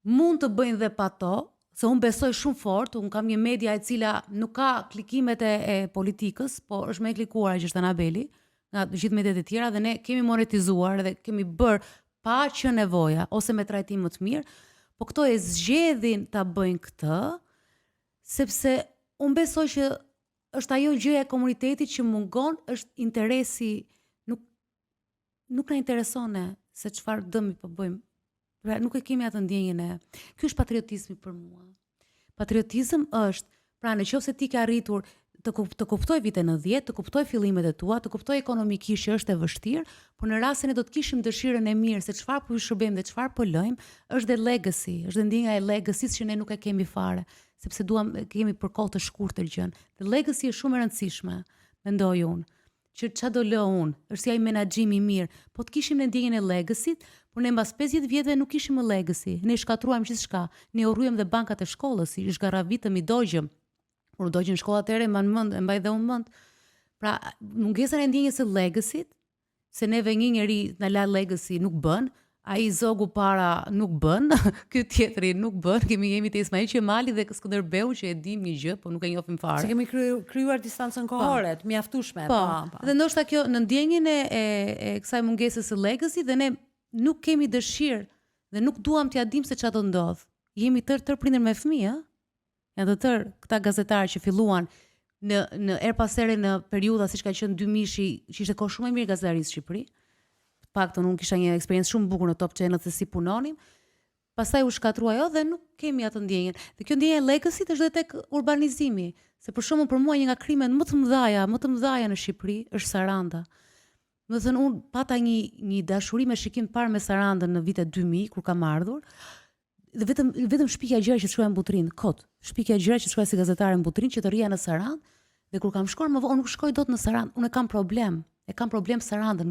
Mund të bëjnë dhe pa to, se unë besoj shumë fort, unë kam një media e cila nuk ka klikimet e politikës, po është më e klikuar që është Anabeli, nga gjithë mediat e tjera, dhe ne kemi monetizuar dhe kemi bërë pa që nevoja ose me trajtim më të mirë, po këto e zgjedhin ta bëjnë këtë, sepse unë besoj që është ajo gjëja e komunitetit që mungon, është interesi, nuk na intereson se çfarë dëmi po bëjmë. Pra nuk e kemi atë ndjenjën e. Ky është patriotizmi për mua. Patriotizëm është, pra nëse ti ke arritur të kuptoj vitet 90, të kuptoj fillimet e tua, të kuptoj ekonomikisht që është e vështirë, por në rastin e do të kishim dëshirën e mirë se çfarë po ju shërbejmë dhe çfarë po lëjmë, është dhe legacy, është dhe ndjenja e legacy-s që ne nuk e kemi fare, sepse kemi për kohë të shkurtër gjën. Dhe legacy është shumë e rëndësishme, mendoj unë, që çfarë do lë unë, është si ai menaxhimi i mirë, po të kishim në ndjenjën e legacy-t, por ne mbas 50 vjetëve nuk kishim më legacy. Ne shkatruam gjithçka, ne urryem dhe bankat e shkollës, i zgarravitëm, i dogjëm. Kur dogjën shkolla atëherë e mbaj dhe unë mend. Pra, mungesën e ndjenjës së legacy-t, se neve një njeri na la legacy nuk bën, ai zogu para nuk bën, ky tjetri nuk bën, jemi te Ismail Qemali dhe Skënderbeu që e dim një gjë, po nuk e njohim fare. Se kemi krijuar distancën kohore, të mjaftueshme. Po. Dhe ndoshta kjo në ndjenjën e kësaj mungesës së legacy dhe ne nuk kemi dëshirë dhe nuk duam t'ia dim se çfarë do ndodh. Jemi tër prindër me fëmijë, janë të tërë këta gazetarë që filluan në er pas here në periudha siç ka qenë 2000-shi, që ishte kohë shumë e mirë gazetarisë në Shqipëri. Paktën unë kisha një eksperiencë shumë bukur në Top Channel se si punonim. Pastaj u shkatrua ajo dhe nuk kemi atë ndjenjën. Dhe kjo ndjenjë e legacy është edhe tek urbanizimi, se për shembull për mua një nga krimet më të mëdha në Shqipëri është Saranda. Do të thënë unë pata një dashuri me shikim parë me Sarandën në vitet 2000 kur kam ardhur. Dhe vetëm shpikja gjëra që shkruaj në Butrin, shpikja gjëra që shkruaj si gazetare në Butrin që të rria në Sarandë, dhe kur kam shkuar më vonë nuk shkoj dot në Sarandë, unë kam problem Sarandën,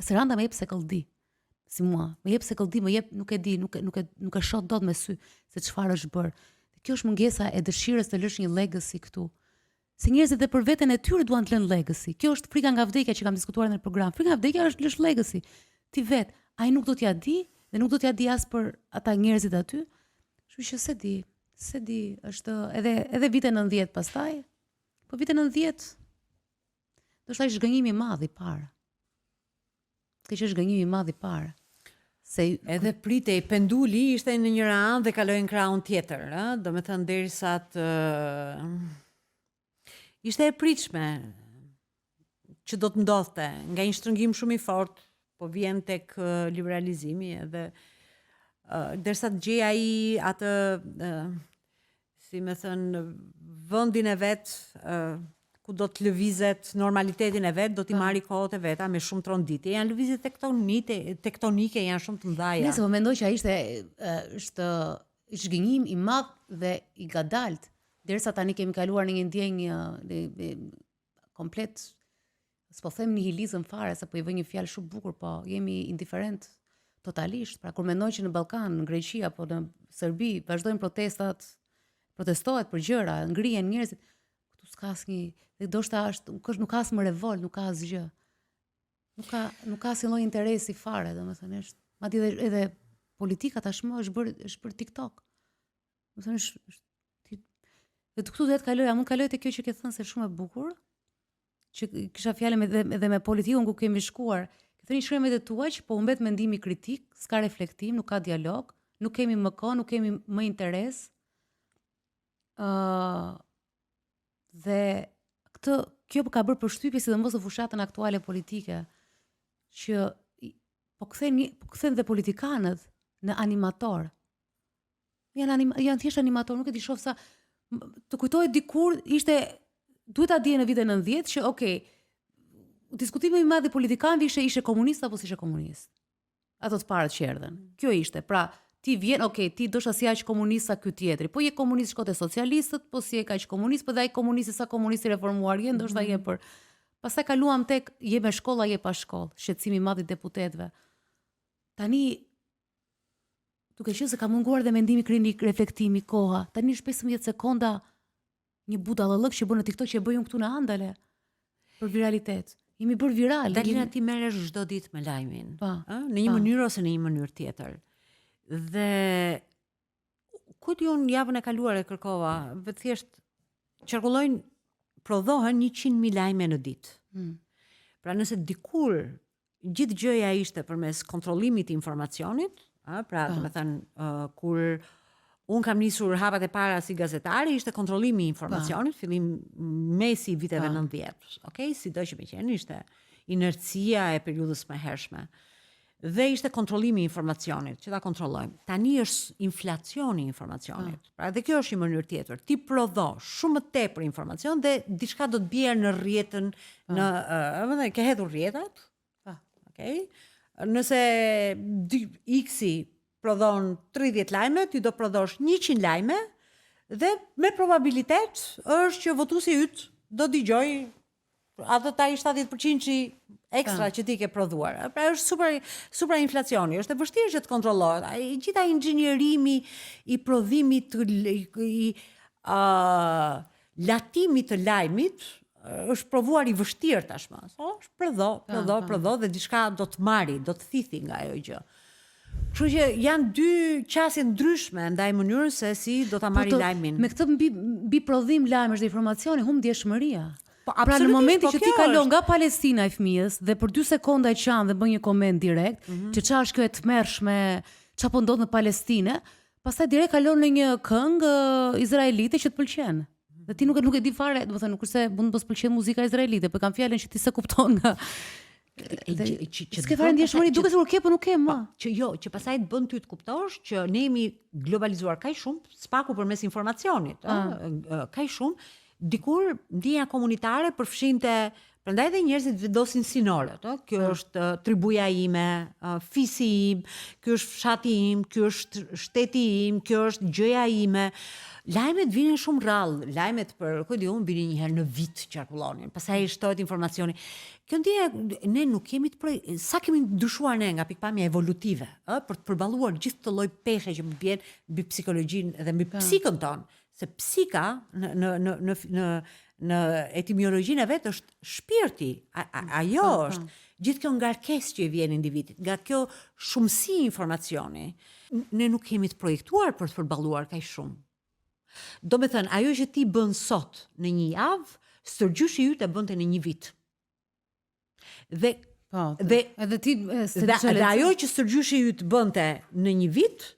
Saranda më jep se këlldi. Si mua, më jep se këlldi, më jep, nuk e di, nuk e shoh dot me sy se çfarë është bër. Dhe kjo është mungesa e dëshirës të lësh një legacy këtu. Se njerëzit edhe për veten e tyre duan të lënë legacy. Kjo është frika nga vdekja që kam diskutuar në program. Frika nga vdekja është lësh legacy. Ti vet, ai nuk do t'ja di dhe nuk do t'ja di as për ata njerëzit aty. Kështu që se di, është edhe vite 90 pastaj. Po vite 90 do shtaj zhgënjimi i madh i parë. Kjo është zhgënjimi i madh i parë. Se edhe pritej penduli ishte në njëra anë dhe kaloi në krahun tjetër, ëh, domethënë derisa të ishte e pritshme që do të ndodhte nga një shtrëngim shumë i fortë, po vjen tek liberalizimi edhe derisa të gjej ai atë si më thën vendin e vet ku do të lëvizet normalitetin e vet, do t'i marrë kohët e veta me shumë tronditje. Janë lëvizje tektonike janë shumë të mëdha. Nëse po mendoj që ai është zhgënjim i madh dhe i gadalt, derisa tani kemi kaluar në një ndjenjë komplet, s'po them nihilizëm fare, se po i vë një fjalë shumë bukur, po jemi indiferent totalisht. Pra kur mendoj që në Ballkan, në Greqi apo në Serbi vazhdojnë protestohet për gjëra, ngrihen njerëzit, këtu s'ka asnjë, dhe ndoshta nuk ka as më revolt, nuk ka asgjë. Nuk ka asnjë lloj interesi fare, domethënë është, madje edhe politika tashmë është për TikTok. Domethënë dhe këtu duhet mund kaloj te kjo që ke thënë se shumë e bukur, që kisha fjalën edhe me politikun ku kemi shkuar. Ke thënë shkrimet e tua që po humbet mendimi kritik, s'ka reflektim, nuk ka dialog, nuk kemi më kohë, nuk kemi më interes. Dhe kjo ka bërë përshtypje sidomos në fushatën aktuale politike, që po kthen dhe politikanët në animator. Janë thjesht animator, nuk e di shoh sa të kujtohet dikur duhet ta dije në vitin 90 që okay, diskutimi i madh i politikanëve ishte komunist apo si ishte komunist. Ato të parët që erdhen. Kjo ishte. Pra, ti vjen, okay, ti do sa si aq komunist sa ky tjetri. Po je komunist shko te socialistët, po si je kaq komunist, po dhe ai komunist sa komunist i reformuar je, ndoshta je për. Pastaj kaluam tek je me shkolla, je pa shkollë, shqetësimi i madh i deputetëve. Tani duke qenë se ka munguar dhe mendimi klinik, reflektimi, koha. Tani është 15 sekonda një budallëk që bën në TikTok që e bëj unë këtu në Andale për viralitet. Jemi bërë viral. Dalina ti merresh çdo ditë me lajmin, në një mënyrë ose në një mënyrë tjetër. Dhe ku ti unë javën e kaluar e kërkova, vetë thjesht prodhohen 100.000 lajme në ditë. Pra nëse dikur gjithë gjëja ishte përmes kontrollimit të informacionit, pra domethënë kur unë kam nisur hapat e para si gazetari, ishte kontrollimi i informacionit, fillim mesi viteve 90. Okej, sido që me qenë ishte inercia e periudhës më hershme. dhe ishte kontrollimi i informacionit, që ta kontrollojmë. Tani është inflacioni i informacionit. Pra dhe kjo është një mënyrë tjetër. Ti prodho shumë më tepër informacion dhe diçka do të bjerë në rrjetën, ke hedhur rrjetat. Okej. Nëse X-i prodhon 30 lajme, ti do prodhosh 100 lajme dhe me probabilitet është që votuesi yt do dëgjoj atë taj 70% që ekstra që ti ke prodhuar. Pra është super inflacioni, është e vështirë që të kontrollohet. Gjitha inxhinierimi i prodhimit i latimit të lajmit është provuar i vështirë tashmë. Është prodho dhe diçka do të marri, do të thithi nga ajo gjë. Kështu që janë dy qasje ndryshme ndaj mënyrës se si do ta marri lajmin. Me këtë mbi prodhim lajmesh dhe informacioni humb ndjeshmëria. Pra në momentin që ti kalon nga Palestina i fëmijës dhe për 2 sekonda e qan dhe bën një koment direkt, që çfarë është kjo e tmerrshme, çfarë po ndodh në Palestinë, pastaj direkt kalon në një këngë izraelite që të pëlqen. Dhe ti nuk e di fare, domethënë nuk është se mund të mos pëlqen muzika izraelite, por kam fjalën që ti se kupton nga s'ke fare ndjeshmëri, duket sikur ke, po nuk ke më. Që pastaj të bën ty të kuptosh që ne jemi globalizuar kaq shumë, spaku përmes informacionit, kaq shumë. Dikur ndjenja komunitare përfshinte, prandaj dhe njerëzit vendosin sinoret, kjo është tribuja ime, fisi im, kjo është fshati im, kjo është shteti im, kjo është gjëja ime. Lajmet vinin shumë rrallë, lajmet për vinin një herë në vit qarkullonin, pastaj shtohet informacioni. Kjo ndjenja ne nuk kemi sa kemi ndryshuar ne nga pikpamja evolutive, për të përballuar gjithë të lloj peshe që bjen mbi psikologjinë dhe mbi psikën tonë. Se psika në etimologjinë e vet është shpirti. Ajo është gjithë kjo ngarkesë që i vjen individit, nga kjo shumësi informacioni. Ne nuk kemi të projektuar për të përballuar kaq shumë. Do me thënë, ajo që ti bën sot në një javë, stërgjyshi yt e bënte në një vit. Dhe ajo që stërgjyshi yt bënte në një vit,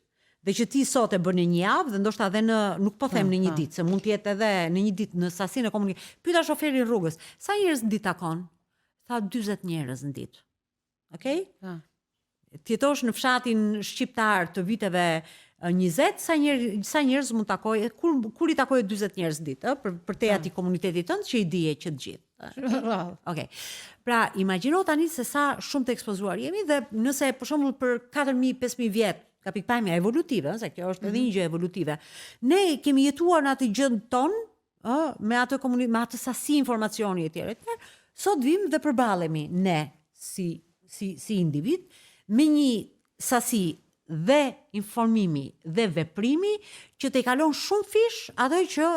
dhe që ti sot e bën në një javë dhe ndoshta edhe nuk po them në një ditë, se mund të jetë edhe në një ditë në sasinë e komunikimit. Pyeta shoferin rrugës, sa njerëz në ditë takon? Tha 40 njerëz në ditë. Okej? Ti jetosh në fshatin shqiptar të viteve 20, sa njerëz mund takoj, kur i takoj 40 njerëz në ditë, për te ati komunitetit tënd që i dije që të gjithë. Okej. Pra, imagjino tani se sa shumë të ekspozuar jemi dhe nëse për shembull për 4000-5000 vjet ka pikpamja evolutive, se kjo është edhe një gjë evolutive. Ne kemi jetuar në atë gjën tonë, me atë sasi informacioni etj. Sot vim dhe përballemi ne si individ me një sasi dhe informimi dhe veprimi që të i kalon shumë fish ato që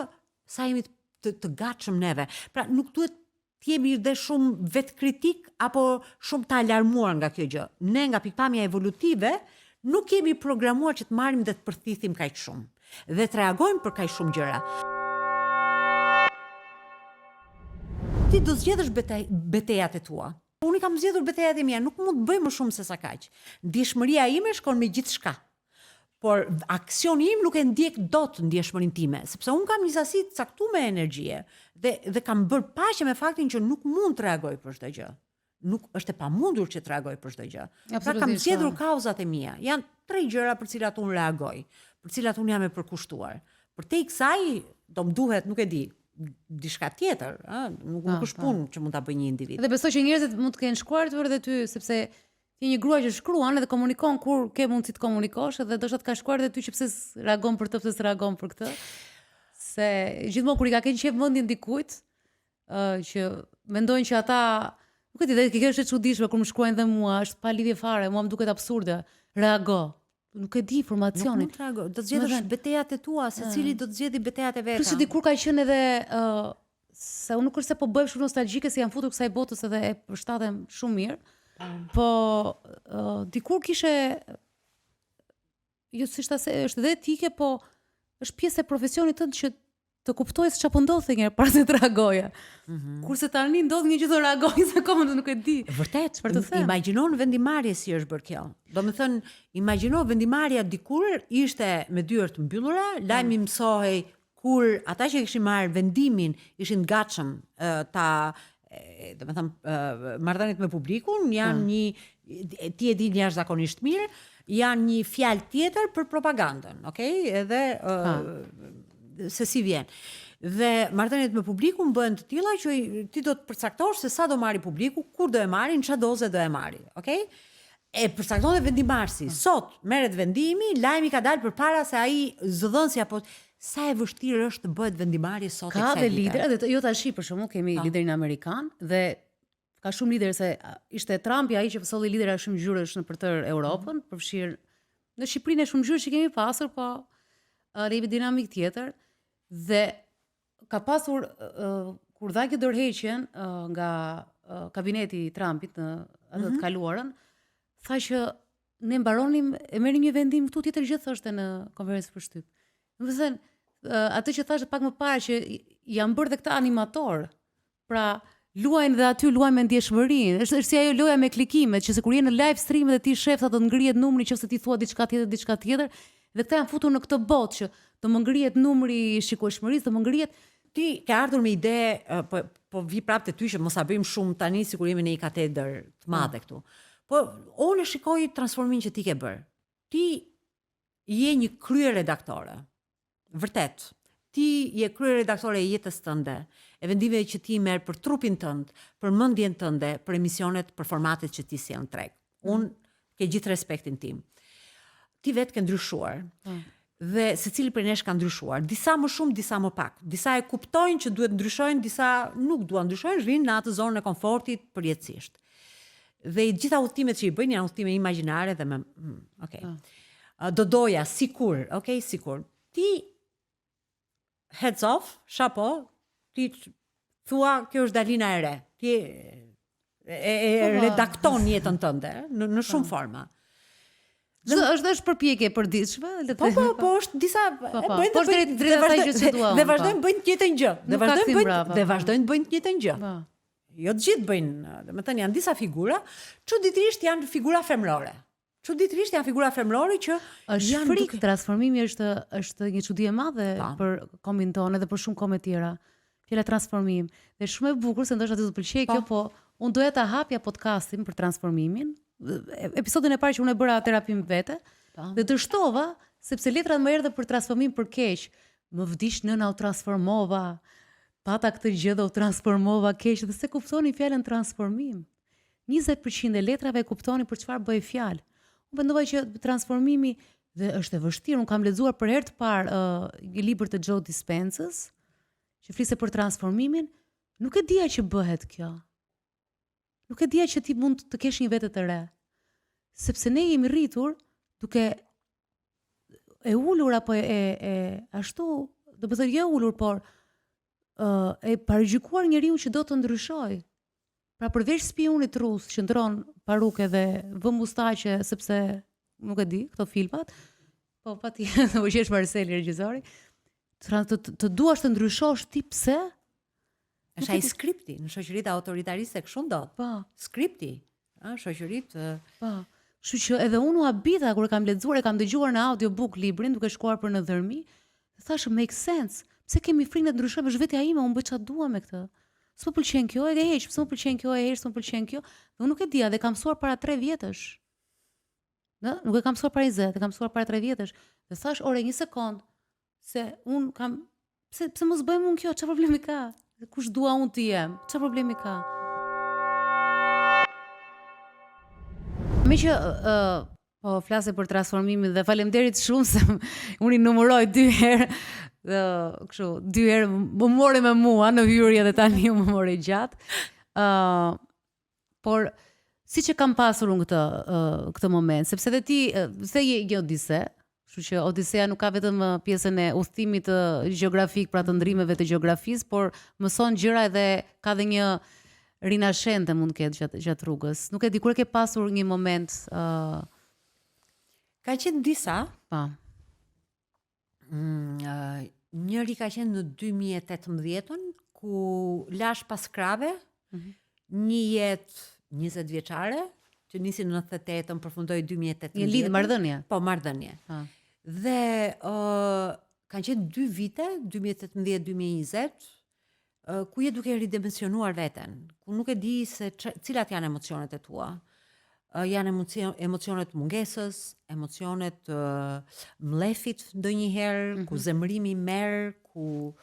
sa jemi të gatshëm neve. Pra nuk duhet të jemi dhe shumë vetkritik apo shumë të alarmuar nga kjo gjë. Ne nga pikpamja evolutive nuk kemi programuar që të marrim dhe të përthithim kaq shumë dhe të reagojmë për kaq shumë gjëra. Ti do zgjedhësh betejat e tua. Unë kam zgjedhur betejat e mia, nuk mund të bëj më shumë se sa kaq. Ndjeshmëria ime shkon me gjithçka. Por aksioni im nuk e ndjek dot ndjeshmërinë time, sepse unë kam një sasi të caktuar energjie dhe kam bërë paqe me faktin që nuk mund të reagoj për çdo gjë. Nuk është e pamundur që të reagoj për çdo gjë. Pra kam zgjedhur kauzat e mia. Janë 3 gjëra për cilat unë reagoj, për cilat unë jam e përkushtuar. Për te i kësaj do më duhet, nuk e di, diçka tjetër, nuk është punë që mund ta bëjë një individ. Dhe besoj që njerëzit mund të kenë shkuar edhe ty, sepse ti një grua që shkruan edhe komunikon kur ke mundësi të komunikosh dhe do të ka shkuar edhe ty që pse reagon për të, pse s'reagon për këtë. Se gjithmonë kur i ka kenë qef mendjen dikujt, që mendojnë që ata nuk e di, dhe kjo është e çuditshme kur më shkruajnë dhe mua, është pa lidhje fare, mua më duket absurde. Reago. Nuk e di informacionin. Nuk mund të reago. Do të zgjedhësh betejat e tua, secili do të zgjidhë betejat e veta. Plus dikur ka qenë edhe se unë nuk është se po bëj shumë nostalgjike se jam futur kësaj botës edhe e përshtatem shumë mirë. Po dikur kishe jo si është edhe etike, po është pjesë e profesionit tënd që të kuptoj se çfarë po ndodh njëherë para se të reagoje. Kurse tani ndodh një gjë të reagoj se akoma nuk e di. Vërtet, çfarë të them? Imagjino vendimarrje si është bërë kjo. Domethënë, imagjino vendimarrja dikur ishte me dyert të mbyllura, lajmi mësohej kur ata që kishin marrë vendimin ishin të gatshëm ta domethënë marrëdhëniet me publikun janë ti e di jashtëzakonisht mirë, janë një fjalë tjetër për propagandën, okay? Edhe se si vjen. Dhe marrëdhëniet me publikun bëhen të tilla që ti do të përcaktosh se sa do marri publiku, kur do e marrin, ç'a doze do e marri, okay? E përcakton dhe vendimarrësi. Sot merret vendimi, lajmi ka dalë përpara se ai zëdhënsi apo sa e vështirë është të bëhet vendimarrje sot ka dhe lider, dhe jo tash për shembull kemi liderin amerikan dhe ka shumë lider se ishte Trumpi ai që solli lidera shumë ngjyrësh në përtër Europën, përfshirë në Shqipërinë shumë ngjyrë që kemi pasur, po edhe dinamik tjetër dhe ka pasur kur dha kjo dorëheqjen nga kabineti i Trumpit në atë të kaluarën, tha që ne mbaronim e merrim një vendim këtu tjetër gjë thoshte në konferencë për shtyp. Do të thënë atë që thashë pak më parë që janë bërë dhe këta animator. Pra luajnë dhe aty luajnë me ndjeshmërinë. Është si ajo loja me klikimet që se kur je në live stream dhe ti shef sa të ngrihet numri nëse ti thua diçka tjetër, dhe këta janë futur në këtë botë që të më ngrihet numri i shikueshmërisë, të më ngrihet. Ti ke ardhur me ide, po vi prapë te ty që mos a bëjmë shumë tani sikur jemi në një katedër të madhe këtu. Po unë shikoj transformimin që ti ke bërë. Ti je një kryeredaktore. Vërtet. Ti je kryeredaktore e jetës tënde, e vendimeve që ti merr për trupin tënd, për mendjen tënde, për emisionet, për formatet që ti sjell në treg. Unë ke gjithë respektin tim. Ti vetë ke ndryshuar. Dhe secili prej nesh ka ndryshuar. Disa më shumë, disa më pak. Disa e kuptojnë që duhet ndryshojnë, disa nuk duan ndryshojnë, rrinë në atë zonën e komfortit përjetësisht. Dhe i gjitha udhëtimet që i bëjnë janë udhëtime imagjinare dhe me okay. Do doja sikur, okay, sikur. Ti heads off, shapo, ti thua kjo është Dalina e re. Ti redakton jetën tënde në shumë forma. Është përpjekje e përditshme, le të themi. Po, është disa dhe vazhdojnë bëjnë të njëjtën gjë. Dhe vazhdojnë bëjnë të njëjtën gjë. Jo të gjithë bëjnë, domethënë janë disa figura, çuditërisht janë figura femrore. Çuditërisht janë figura femrore që është frikë. Transformimi është një çudi e madhe për kombin tonë dhe për shumë komme tjera. Fjala transformim. Dhe shumë e bukur se ndoshta ti do të pëlqejë kjo, po unë doja ta hapja podcastin për transformimin. Episodin e parë që unë e bëra terapim vete, dhe dështova sepse letrat më erdhën për transformim për keq. Më vdish nëna u transformova. Pata këtë gjë dhe u transformova keq dhe se kuptoni fjalën transformim. 20% e letrave e kuptoni për çfarë bëj fjalë. Unë mendova që transformimi dhe është e vështirë. Unë kam lexuar për herë të parë një libër të Joe Dispenzës që flisë për transformimin. Nuk e dija që bëhet kjo. Nuk e dija që ti mund të kesh një vete të re. Sepse ne jemi rritur duke e ulur apo ashtu, do të thënë jo ulur, por e paragjykuar njeriu që do të ndryshoj. Pra përveç spionit rus që ndron paruke dhe vë mustaqe sepse nuk e di këto filmat, po patjetër do jesh Marceli regjisori, të duash të ndryshosh ti pse? Është ai skripti në shoqëritë autoritariste kështu ndodh. Po, skripti, shoqëritë. Po. Kështu që edhe unë u habita kur e kam lexuar, e kam dëgjuar në audiobook librin duke shkuar për në dhërmi, thashë make sense. Pse kemi frikë të ndryshojmë, është vetja ime, unë bëj çfarë dua me këtë. S'më pëlqen kjo, e heq, s'më pëlqen kjo, e heq, s'më pëlqen kjo. Dhe unë nuk e dija dhe kam mësuar para 3 vjetësh. Nuk e kam mësuar para 20, e kam mësuar para 3 vjetësh. Dhe thash, ore, një sekond, se unë kam pse mos bëjmë unë kjo, çfarë problemi ka? Kush dua unë të jem? Çfarë problemi ka? Me që po flase për transformimin dhe faleminderit shumë se unë i numëroj 2 herë. Kështu 2 herë më mori me mua në hyrje dhe tani më mori gjatë. Por siç e kam pasur unë këtë moment, sepse edhe ti se je një odise, kështu që Odisea nuk ka vetëm pjesën e udhëtimit gjeografik, pra të ndrimeve të gjeografisë, por mëson gjëra edhe ka dhe një rinashente mund të ketë gjatë rrugës. Nuk e di kur e ke pasur një moment ka qenë disa. Pa. Njëri ka qenë në 2018-ën ku lash pas krave, një jetë 20 vjeçare, që nisi në 98-ën, përfundoi 2018. Një lidhje marrëdhënie. Po, marrëdhënie. Dhe kanë qenë 2 vite, 2018-2020, ku je duke ridimensionuar veten, ku nuk e di se cilat janë emocionet e tua. janë emocionet mungesës, emocionet mlefit ndonjëherë, ku zemrimi merr, ku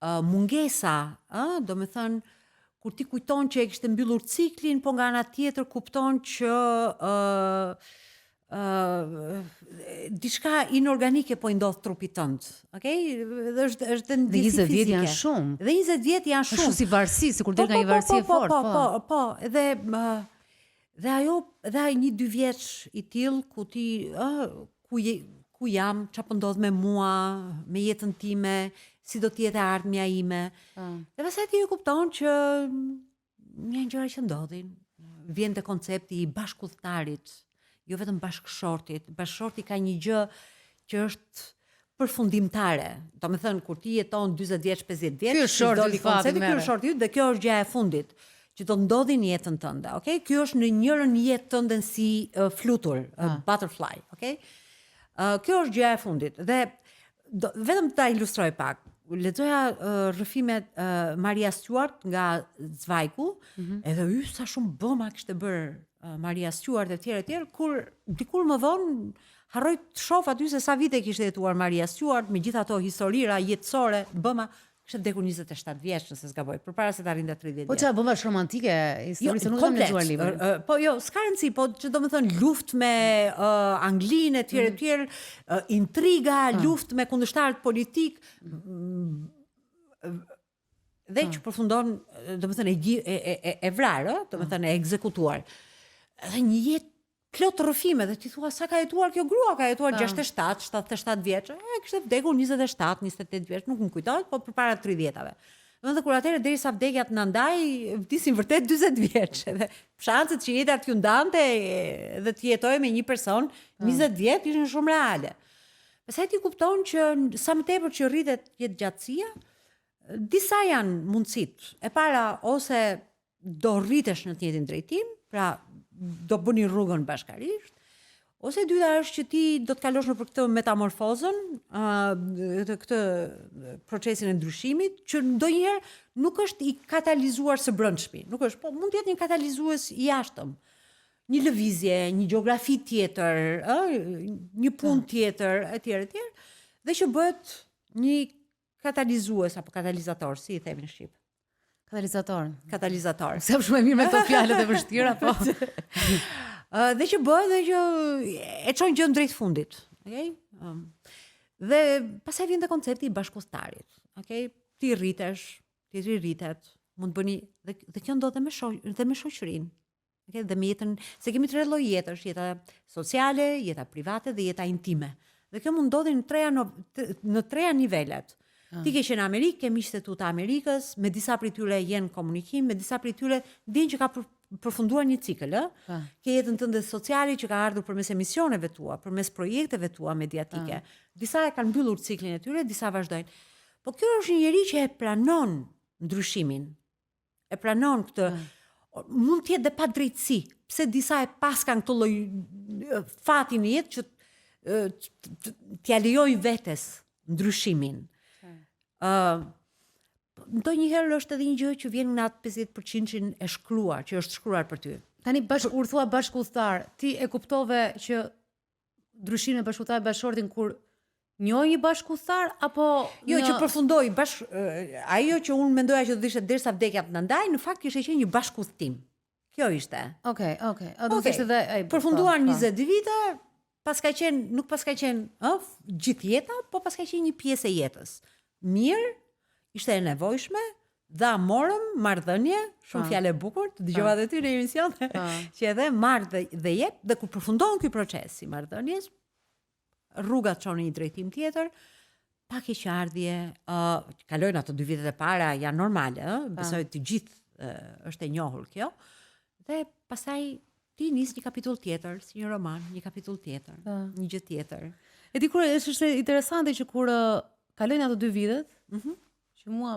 mungesa, do me thënë, kur ti kujton që e kishte mbyllur ciklin, po nga ana tjetër kupton që diçka inorganike po i ndodh trupit tënd. Okej? Dhe është Dhe 20 vjet janë shumë. Dhe 20 vjet janë Është shumë. shumë si varësi, sikur del nga një varësi e fortë. Po, dhe ajo, dhe ai 1-2 vjeç i till ku ti ku jam, çfarë po ndodh me mua, me jetën time, si do të jetë ardhmja ime. Dhe pastaj ti e kupton që janë gjëra që ndodhin. Vjen te koncepti i bashkëudhëtarit, jo vetëm bashkëshortit. Bashkëshorti ka një gjë që është përfundimtare. Do me thënë, kur ti jeton 40 vjeç, 50 vjeç, ky është shorti i fatit, ky është shorti yt dhe kjo është gjëja e fundit që do ndodhi në jetën tënde, okay? Ky është në njërin jetë tënde si flutur, butterfly, okay? Kjo është gjëja e fundit dhe vetëm ta ilustroj pak. Lexoja rrëfimet Maria Stuart nga Zweigku, edhe sa shumë bëma kishte bërë Maria Stuart e tjerë, kur dikur më vonë harroj të shoh aty se sa vite kishte jetuar Maria Stuart, me gjitha ato historira jetësore, bëma kishte vdekur 27 vjeç, nëse s'gaboj, përpara se të arrinte 30 vjeç. Po çfarë bëma është romantike, historisë nuk kam lexuar librin. Po jo, s'ka rëndësi, po që do të thënë luftë me Anglinë e tjerë, intriga, luftë me kundërshtarët politik, dhe që përfundon, do të thënë e vrarë, do të thënë e ekzekutuar. Edhe një jetë plot rrëfime dhe ti thua sa ka jetuar kjo grua, ka jetuar 67, 77 vjeç, kishte vdekur 27, 28 vjeç, nuk më kujtohet, po përpara 30-tave. Dhe kur atëherë derisa vdekja të na ndaj, vdisin vërtet 40 vjeç, edhe shanset që jeta t'ju ndante dhe të jetojë me një person 20 vjet ishin shumë reale. Pastaj ti kupton që sa më tepër që rritet jetëgjatësia, disa janë mundësit. E para, ose do rritesh në të njëjtin drejtim, pra do bëni rrugën bashkarisht, ose e dyta është që ti do të kalosh nëpër këtë metamorfozën, këtë procesin e ndryshimit, që ndonjëherë nuk është i katalizuar së brendshmi, nuk është, po mund të jetë një katalizues i jashtëm. Një lëvizje, një gjeografi tjetër, një punë tjetër, etj, dhe që bëhet një katalizues apo katalizator, si i themi në shqip. Katalizator. Sa shumë e mirë me këto fjalët e vështira, po. Dhe që bëhet dhe që e çon gjën drejt fundit, okay? Dhe pastaj vjen te koncepti i bashkëudhëtarit, okay? Ti rritesh, tjetri rritet, mund të bëni dhe kjo ndodh dhe me shoqërinë. Okay? Dhe me jetën, se kemi 3 lloj jetësh, jeta sociale, jeta private dhe jeta intime. Dhe kjo mund ndodhi në treja nivelet. Ti ke qenë në Amerikë, ke miqtë tu të Amerikës, me disa prej tyre jenë komunikim, me disa prej tyre dinë që ka përfunduar një cikël, ke jetën tënde sociale që ka ardhur përmes emisioneve tua, përmes projekteve tua mediatike. Disa e kanë mbyllur ciklin e tyre, disa vazhdojnë. Po kjo është një njerëz që e pranon ndryshimin. E pranon këtë, mund të jetë dhe pa drejtësi, pse disa e paskan këtë lloj fati në jetë që t'ja lejojnë vetes ndryshimin. Ndonjëherë është edhe një gjë që vjen nga atë 50% e shkruar, që është shkruar për ty. Tani kur thua bashkëudhëtar, ti e kuptove që ndryshimin e bashkëudhëtarit bashkëshortin kur njoj një bashkëudhëtar apo jo që përfundoi ajo që unë mendoja që do të ishte derisa vdekja të na ndaj, në fakt kishte qenë një bashkëudhëtim. Kjo ishte. Okej. Do të ishte edhe përfunduar 20 vite, nuk pas ka qenë gjithë jeta, po pas ka qenë një pjesë e jetës. Mirë, ishte e nevojshme, dha morëm, marrëdhënie, shumë fjalë e bukur, të dëgjova edhe ty në emision, që edhe marr dhe jep, dhe kur përfundon ky proces i marrëdhënies, rruga çon në një drejtim tjetër, pa keqardhje, kalojnë ato 2 vitet e para, janë normale, besoj të gjithë është e njohur kjo, dhe pastaj ti nis një kapitull tjetër, si një roman, një kapitull tjetër, një gjë tjetër. E di kur është interesante që kur kalojnë ato 2 vitet, që mua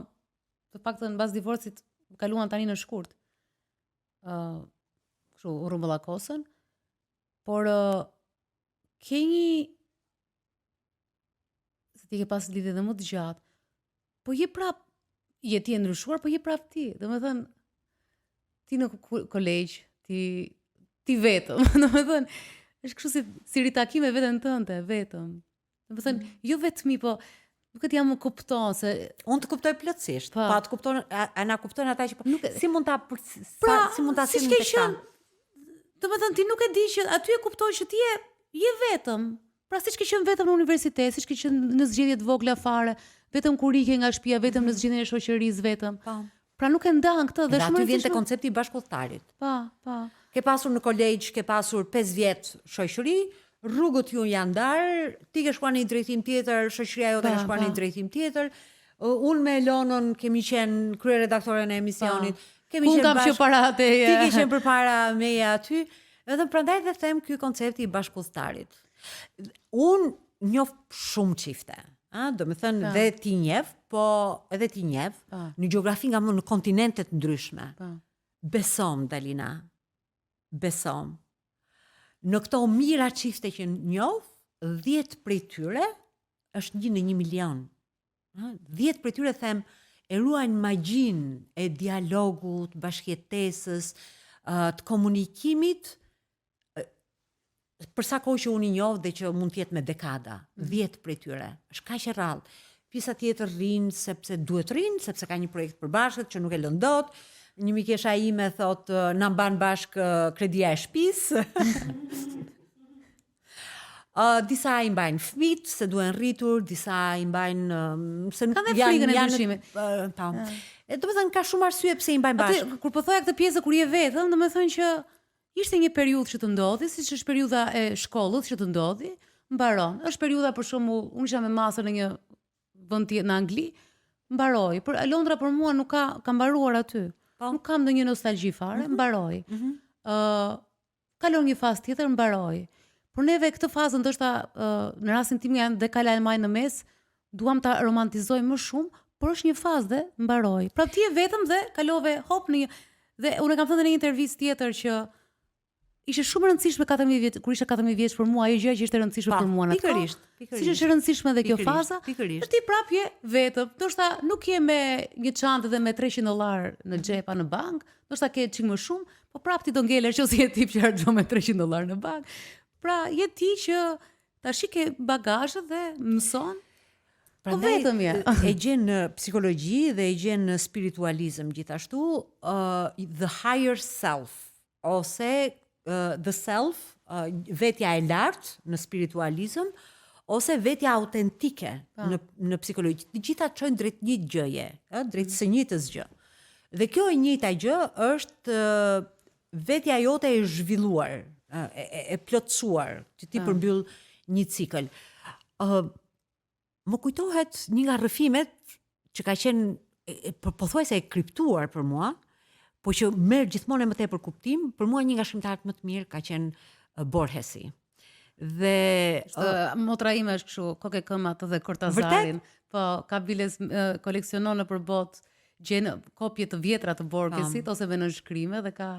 të paktën mbas divorcit kaluan tani në shkurt. Kështu u rrumbullakosën, por ke një se ti ke pas lidhje dhe më të gjatë, po je prap jeti e ndryshuar, po je prap ti. Domethënë ti në kolegj, ti ti vetëm. Domethënë, është kështu si ritakim me veten tënde, vetëm. Domethënë, jo vetëmi, po nuk e di jam më kupton se Unë të kuptoj plotësisht. Po. Pa të kupton, a na kupton ata që si mund ta si mund ta si sillim s'ke tek ta? qenë, domethënë ti nuk e di që aty e kupton që ti je vetëm. Pra siç ke qenë vetëm në universitet, siç ke qenë në zgjedhje të vogla fare, vetëm kur ikje nga shtëpia, vetëm në zgjedhjen e shoqërisë vetëm. Po. Pra nuk e ndan këtë Dhe dhe shumë aty vjen te rëndësishme. koncepti i bashkëkohëtarit. Pa. Ke pasur në kolegj, ke pasur 5 vjet shoqëri, rrugët ju janë ndarë, ti ke shkuar në një drejtim tjetër, shoqëria jote ka shkuar në një drejtim tjetër. Unë me Elonën kemi qenë kryeredaktore në emisionit. Kemi Unë qenë kam që bashkë. para teje. Ti ke qenë përpara meja aty. Edhe prandaj dhe them ky koncepti i bashkëkohëtarit. Unë njoh shumë çifte. Do me thënë dhe ti njeh, po edhe ti njeh në gjeografi nga më në kontinente të ndryshme. Besom, Dalina. Besom. Në këto mira çifte që njoh, 10 prej tyre është 1 në 1 milion. 10 prej tyre them e ruajnë magjinë e dialogut, bashkëjetesës, të komunikimit, për sa kohë që unë i njoh dhe që mund të jetë me dekada, 10 prej tyre. Është kaq e rrallë. Pjesa tjetër rrinë sepse duhet rrinë, sepse ka një projekt përbashkët që nuk e lën dot. Një mikesha ime thot na mban bashk kredia e shtëpisë. Disa i mbajnë fëmijët se duhen rritur, disa i mbajnë se Ka dhe frikën e ndryshimit. Domethënë ka shumë arsye pse i mbajnë bashkë. Aty, kur po thoja këtë pjesë kur je vetëm, domethënë që ishte një periudhë që të ndodhi, siç është periudha e shkollës që të ndodhi, mbaron. Është periudha për shembull, unë isha me masën në një vend tjetër në Angli, mbaroi. Por Londra për mua nuk ka mbaruar aty. Nuk kam ndonjë nostalgji fare, mbaroi. Kalon një fazë tjetër, mbaroi. Por neve këtë fazë ndoshta në rastin tim janë dhe kala e maj në mes, duam ta romantizoj më shumë, por është një fazë dhe mbaroi. Pra ti je vetëm dhe kalove hop në një dhe unë kam thënë në një intervistë tjetër që ishte shumë rëndësishme 14 vjeç, kur isha 14 vjeç për mua, ajo gjë që ishte rëndësishme për mua në atë. Pikërisht. Siç është rëndësishme edhe kjo faza. Pikërisht. Ti prap je vetëm. Ndoshta nuk je me një çantë dhe me $300 në xhepa në bank, ndoshta ke çik më shumë, po prap ti do ngelesh ose je tip që harxhon me $300 në bank. Pra je ti që tash ke bagazhet dhe mëson. Po vetëm je. E gjen në psikologji dhe e gjen në spiritualizëm gjithashtu, the higher self ose the self, vetja e lartë në spiritualizëm, ose vetja autentike në psikologji. Të gjitha çojnë drejt një gjëje, drejt së njëjtës gjë. Dhe kjo e njëjta gjë është vetja jote e zhvilluar, e plotësuar, që ti përmbyll një cikël. Më kujtohet një nga rrëfimet që ka qenë pothuajse e kriptuar për mua, po që merr gjithmonë më tepër kuptim, për mua një nga shkrimtarët më të mirë ka qenë Borgesi. Dhe motra ime është kështu, kokë këmbë atë dhe Cortazarin. Po, ka biles koleksionon në përbot gjen kopje të vjetra të Borgesit ose me nënshkrime dhe ka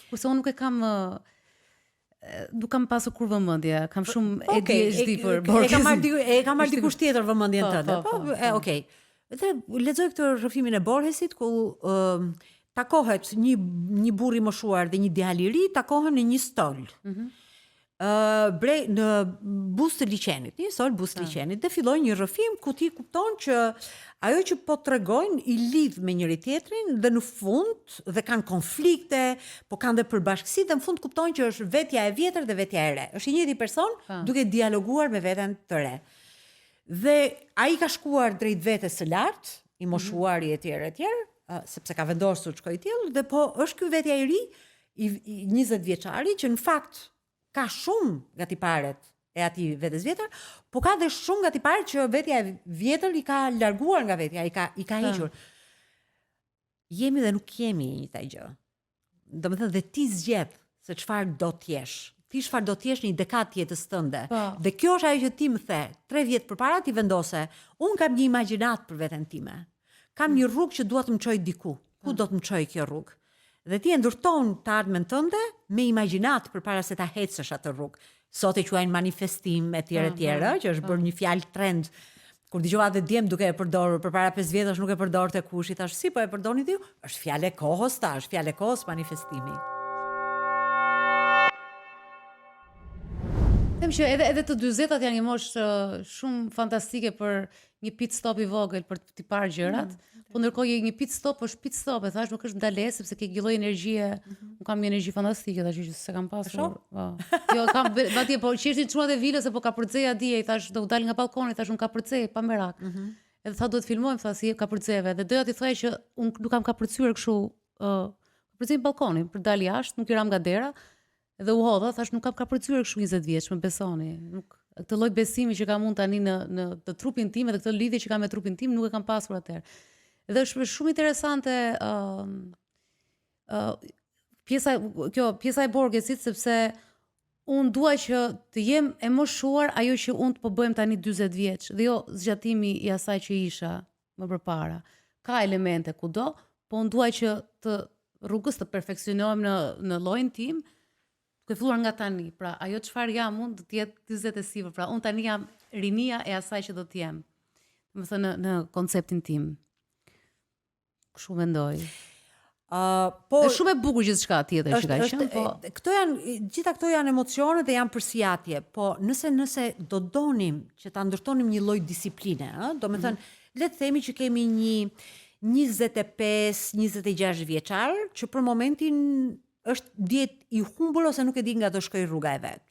kurse unë nuk e kam nuk kam pasur kur vëmendje, kam shumë ADHD për Borgesin. E kam marrë dikush tjetër vëmendjen tënde. Okej. Dhe lexoj këtë rrëfimin e Borgesit ku takohet një burr i moshuar dhe një djalë i ri takohen në një stol. Në buzë të liçenit, një stol buzë të liçenit, dhe filloi një rrëfim ku ti kupton që ajo që po tregojnë i lidh me njëri tjetrin dhe në fund dhe kanë konflikte, po kanë dhe përbashkësi dhe në fund kuptojnë që është vetja e vjetër dhe vetja e re. Është i njëjti person duke dialoguar me veten të re. Dhe ai ka shkuar drejt vetes së lartë, i moshuar i etj, sepse ka vendosur të shkojë tillë, dhe po është ky vetja i ri, i 20 vjeçari që në fakt ka shumë nga tiparet e atij vetes vjetër, po ka dhe shumë nga tiparet që vetja e vjetër i ka larguar nga vetja, i ka hequr. Jemi dhe nuk jemi një taj gjë. Domethënë dhe ti zgjedh se çfarë do të jesh. Ti çfarë do të jesh në një dekadë të jetës tënde. Dhe kjo është ajo që ti më the, 3 vjet përpara ti vendose, unë kam një imagjinat për veten time. Kam një rrugë që dua të më çojë diku. Ku do të më çojë kjo rrugë? Dhe ti e ndërton të ardhmen tënde me imagjinat përpara se ta hecësh atë rrugë. Sot e quajnë manifestim etj, që është bërë një fjalë trend. Kur dëgjova dhe djem duke e përdorur përpara 5 vjetësh nuk e përdorte kush, i thash si po e përdorni ti? Është fjalë e kohës tash, fjalë e kohës manifestimi. që edhe të 40-at janë një moshë shumë fantastike për një pit stop i vogël për t'i parë gjërat. Po ndërkohë një pit stop është pit stop, e thash nuk është ndalesë sepse ke gjilloj energjie. Unë kam një energji fantastike tash që s'e kam pasur. Po. Jo, kam madje po qeshtin çuat e vilës se po ka përceja dje, i thash do u dal nga balkoni, thash unë ka përcej pa merak. Edhe tha duhet filmojmë, tha si ka përceve. Dhe doja t'i thoya që unë nuk kam ka përcyer kështu përcej në balkonin për dal jashtë, nuk i ram nga dera. Edhe u hodha, thash nuk kam ka përcyer kështu 20 vjeç, më besoni. Nuk këtë lloj besimi që kam unë tani në të trupin tim dhe këtë lidhje që kam me trupin tim nuk e kam pasur atëherë. Dhe është shumë interesante pjesa e Borgesit sepse unë dua që të jem e moshuar ajo që unë të po bëjmë tani 40 vjeç dhe jo zgjatimi i asaj që isha më përpara. Ka elemente kudo, po unë dua që të rrugës të perfeksionohem në llojin tim, duke filluar nga tani. Pra ajo çfarë jam unë do të jetë 40 e sipër. Pra unë tani jam rinia e asaj që do të jem. Domethënë në konceptin tim. Kështu mendoj. Po është shumë e bukur gjithçka tjetër që ka qenë, po këto janë gjitha këto janë emocione dhe janë përsijatje, po nëse do donim që ta ndërtonim një lloj disipline, do të thënë, le të themi që kemi një 25-26 vjeçar që për momentin është diet i humbur ose nuk e di nga do shkoj rruga e vet.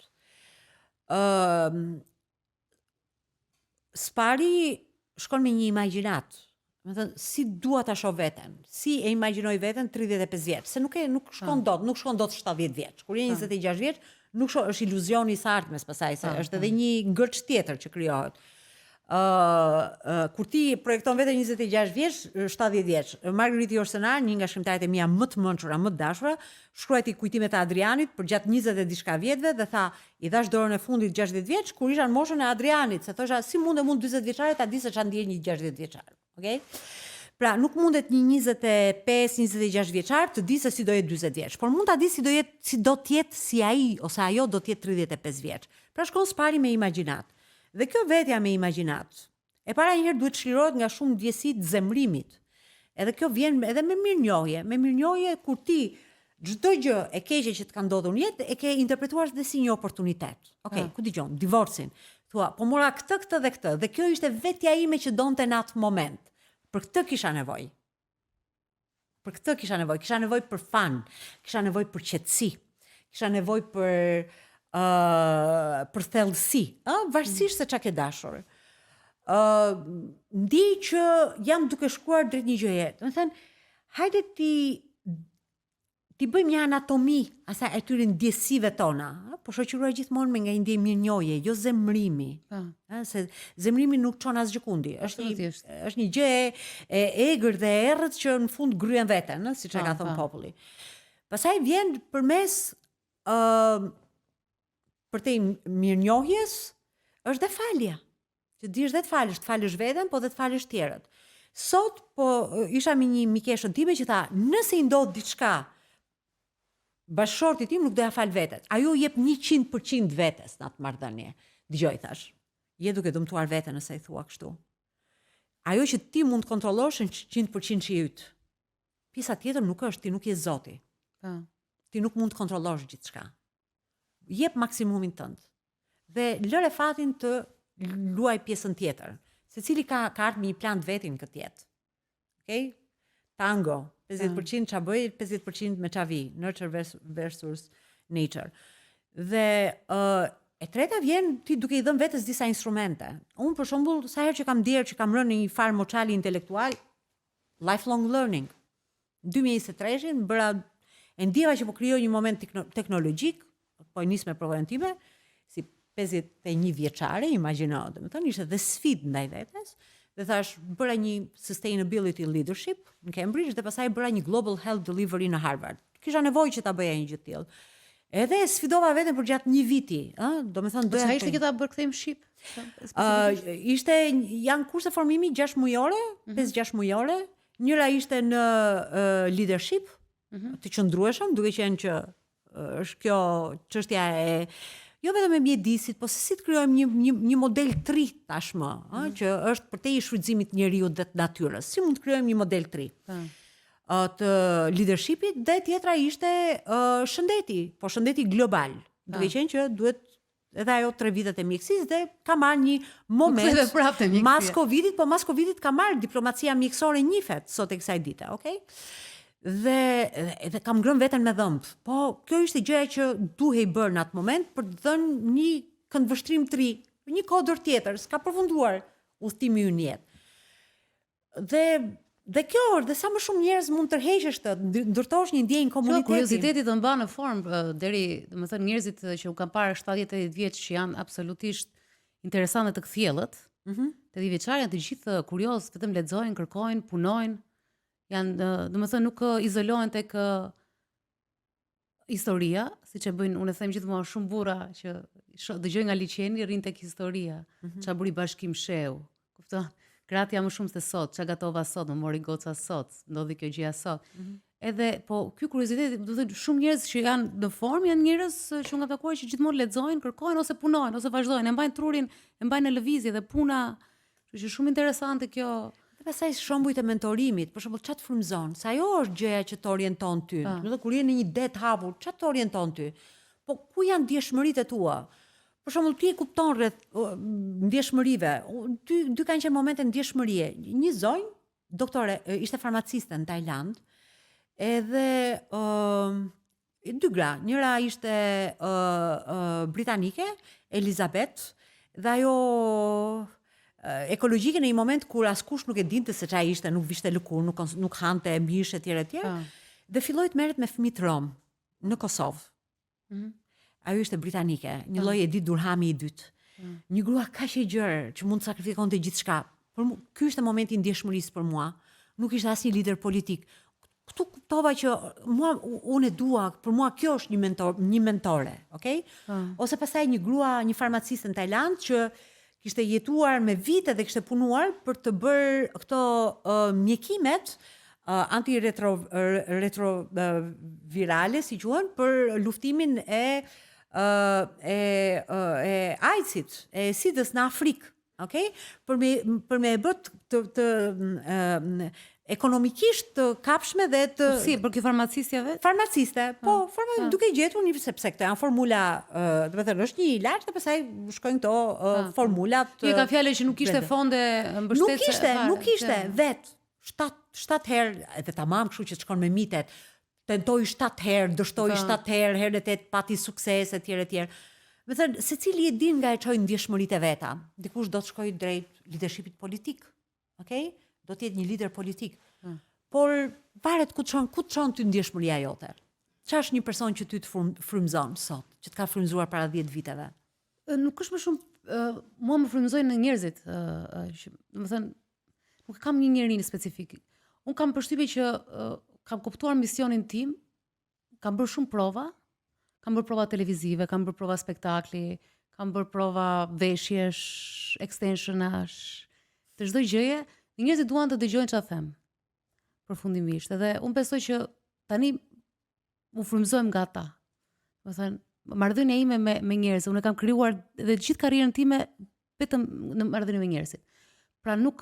Spari shkon me një imagjinat. Do të thënë, si dua ta shoh veten, si e imagjinoj veten 35 vjeç, se nuk shkon dot, nuk shkon dot 70 vjeç. Kur je 26 vjeç, nuk shoh, është iluzioni i sartmes pasaj se është edhe një ngërç tjetër që krijohet. Kur ti projekton veten 26 vjeç, 70 vjeç. Marguerite Yourcenar, një nga shkrimtarët e mia më të mençura, më të dashura, shkruajti kujtimet e Adrianit për gjatë 20 e diçka vjetëve dhe tha, i dhash dorën e fundit 60 vjeç kur isha në moshën e Adrianit, se thosha si mund 40 vjeçare ta di se ç'a ndjen një 60 vjeçar. Okay? Pra nuk mundet një 25-26 vjeçar të di se si do jetë 40 vjeç, por mund ta di si do të jetë si ai ose ajo do të jetë 35 vjeç. Pra shkon spari me imagjinat. Dhe kjo vetja me imagjinat, e para njëherë duhet çlirohet nga shumë ndjesi të zemrimit. Edhe kjo vjen edhe me mirënjohje kur ti çdo gjë e keqe që të ka ndodhur në jetë e ke interpretuar dhe si një oportunitet. Okej, ku dëgjon, divorcin. Thua, po mora këtë dhe këtë, dhe kjo ishte vetja ime që donte në atë moment. Për këtë kisha nevojë. Kisha nevojë për fan, kisha nevojë për qetësi, kisha nevojë për thellësi, varësisht se çka ke dashur. Ndi që jam duke shkuar drejt një gjëje. Do të thënë, hajde ti bëjmë një anatomi asaj atyre ndjesive tona, po shoqëruar gjithmonë me nga ndjenjë mirënjohje, jo zemrimi. Se zemrimi nuk çon asgjë kundi. Është një gjë e egër dhe e errët që në fund gryen veten, siç e ka thënë populli. Pastaj vjen përmes për te mirënjohjes është dhe falja. Që dish dhe të falësh veten, po dhe të falësh tjerët. Sot po isha me një mikeshën time që tha, nëse i ndodh diçka bashkëshortit tim nuk do ja fal vetet. Ajo jep 100% vetes në atë marrëdhënie. Dëgjoj thash. Je duke dëmtuar veten nëse i thua kështu. Ajo që ti mund të kontrollosh është 100% i yt. Pjesa tjetër nuk është, ti nuk je Zoti. Ti nuk mund të kontrollosh gjithçka. Jep maksimumin tënd. Dhe lëre fatin të luaj pjesën tjetër. Secili ka ardhur me një plan të vetin këtë jetë. Okej? Tango, 50% ç'a bëj, 50% me ç'a vi, nurture versus nature. Dhe e treta vjen ti duke i dhënë vetes disa instrumente. Unë për shembull, sa herë që kam ndier që kam rënë në një farë moçali intelektual, lifelong learning. 2023-shin bëra e ndjeva që po krijoj një moment teknologjik, po nis me provën time, si 51 vjeçare, imagjino, domethënë ishte dhe sfidë ndaj vetes. Dhe thash, bëra një sustainability leadership në Cambridge dhe pastaj bëra një global health delivery në Harvard. Kisha nevojë që ta bëja një gjë të tillë. Edhe sfidova veten për gjatë një viti, domethënë doja. Sa ishte që ta bërkthejmë shqip? Janë kurse formimi 6 mujore, 5-6 mujore. Njëra ishte në leadership, të qëndrueshëm, duke qenë që është kjo çështja e jo vetëm e mjedisit, po se si të krijojmë një model 3 tashmë, që është përtej i shfrytëzimit të njeriut dhe të natyrës. Si mund të krijojmë një model 3 të leadershipit, dhe tjetra ishte shëndeti, po shëndeti global. Duke qenë që duhet edhe ajo 3 vitet e mjekësisë dhe ka marrë një moment ktheve prapë te mjekësia. mas Covidit, po mas Covidit ka marrë diplomacia mjekësore njihet sot e kësaj dite, okay? Dhe kam ngrënë veten me dhëmb. Po kjo ishte gjëja që duhej bërë në atë moment për të dhënë një këndvështrim të ri, një kodër tjetër, s'ka përfunduar udhtimi ynë në jetë. Dhe kjo është, dhe sa më shumë njerëz mund tërheqësh të ndërtosh një ndjenjë komuniteti. Kurioziteti të mban në formë deri, domethënë njerëzit që u kanë parë 70-80 vjeç që janë absolutisht interesante të kthjellët. Te 10 vjeçar janë të gjithë kurioz, vetëm lexojnë, kërkojnë, punojnë. Janë, domethënë nuk izolohen tek historia, siç e bëjnë, unë e them gjithmonë shumë burra që dëgjoj nga liçeni rrin tek historia. Ç'a bëri bashkim sheu. Kupton? Gratja më shumë se sot, ç'a gatova sot, më mori goca sot, ndodhi kjo gjëja sot. Edhe po ky kuriozitet, do të thënë shumë njerëz që janë në formë, janë njerëz që nga takuar që gjithmonë lexojnë, kërkojnë ose punojnë ose vazhdojnë, e mbajnë trurin, e mbajnë në lëvizje dhe puna, kështu që shumë interesante kjo. Dhe pastaj shembujt e mentorimit, për shembull, ç'a të frymëzon? Se ajo është gjëja që të orienton ty. Do të kur je në një det hapur, ç'a të orienton ty? Po ku janë ndjeshmëritë tua? Për shembull, ti e kupton rreth ndjeshmërive. Dy kanë qenë momente ndjeshmërie. Një zonjë, doktore, ishte farmaciste në Tajland, edhe dy gra, njëra ishte britanike, Elizabeth, dhe ajo ekologjike në një moment kur askush nuk e dinte se çfarë ishte, nuk vishte lëkurë, nuk hante mish etj. Dhe filloi të merret me fëmijë rom në Kosovë. Ajo ishte britanike, një lloj Edi Durhami i dytë. Një grua kaq e gjerë që mund të sakrifikonte gjithçka. Ky ishte momenti i ndjeshmërisë për mua. Nuk ishte asnjë lider politik. Këtu kuptova që unë e dua, për mua kjo është një mentore, okay? Ose pastaj një grua, një farmaciste në Tajland që kishte jetuar me vite dhe kishte punuar për të bërë këto mjekimet antiretrovirale, si quhen, për luftimin e AIDS-it, e SIDA-s në Afrikë, okay? Për me e bët të ekonomikisht të kapshme dhe të... Si, për kjo farmacistja vetë? Farmaciste, po, duke gjetur një, sepse këto janë formula, dhe me thënë, është një ilaç, dhe pastaj shkojnë këto formulat... Kjo ka fjale që nuk ishte fonde mbështetse... Nuk ishte, vetë, 7 herë, edhe tamam kështu që të shkon me mitet, tentoi 7 herë, dështoi 7 herë, herët e pati sukses, etj. Me thënë, secili e din nga e çojnë ndjeshmëritë e veta. Dikush do të shkojë drejt leadershipit politik, okay? Do të jetë një lider politik. Por varet ku të çon ty ndjeshmëria jote. Çfarë është një person që ty të frymëzon sot, që të ka frymëzuar para 10 viteve? Nuk është më shumë, mua më frymëzojnë njerëzit, domethënë nuk kam një njerëz specifik. Unë kam përshtypje që kam kuptuar misionin tim, kam bërë shumë prova, kam bërë prova televizive, kam bërë prova spektakli, kam bërë prova veshjesh, extensionash, të çdo gjëje. Njerëzit duan të dëgjojnë çfarë them. Përfundimisht, edhe unë besoj që tani u frymëzojmë nga ata. Do thënë, marrëdhënia ime me njerëz, unë kam krijuar edhe gjithë karrierën time vetëm në marrëdhënie me njerëzit. Pra nuk,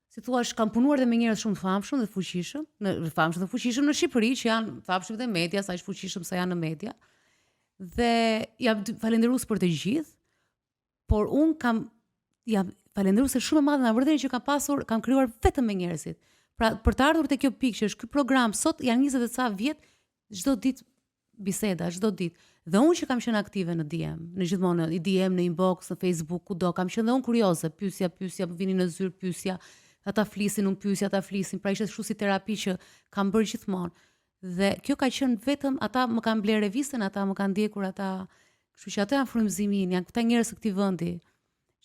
si thua, kam punuar edhe me njerëz shumë famshëm dhe fuqishëm, në Shqipëri, që janë famshëm dhe media, sa është fuqishëm sa janë në media. Dhe jam falendërues për të gjithë, por unë jam falendëruese shumë e madhe në marrëdhënien që kam krijuar vetëm me njerëzit. Pra, për të ardhur te kjo pikë që është ky program sot, janë 20 e ca vjet, çdo ditë biseda, çdo ditë. Dhe unë që kam qenë aktive në DM, në gjithmonë në DM, në inbox, në Facebook, kudo, kam qenë dhe unë kurioze, pyesja, vini në zyrë pyesja, ata flisin, unë pyesja, ata flisin, pra ishte kështu si terapi që kam bërë gjithmonë. Dhe kjo ka qenë vetëm, ata më kanë blerë revistën, ata më kanë ndjekur, kështu që ata janë frymëzimi, janë këta njerëz të këtij vendi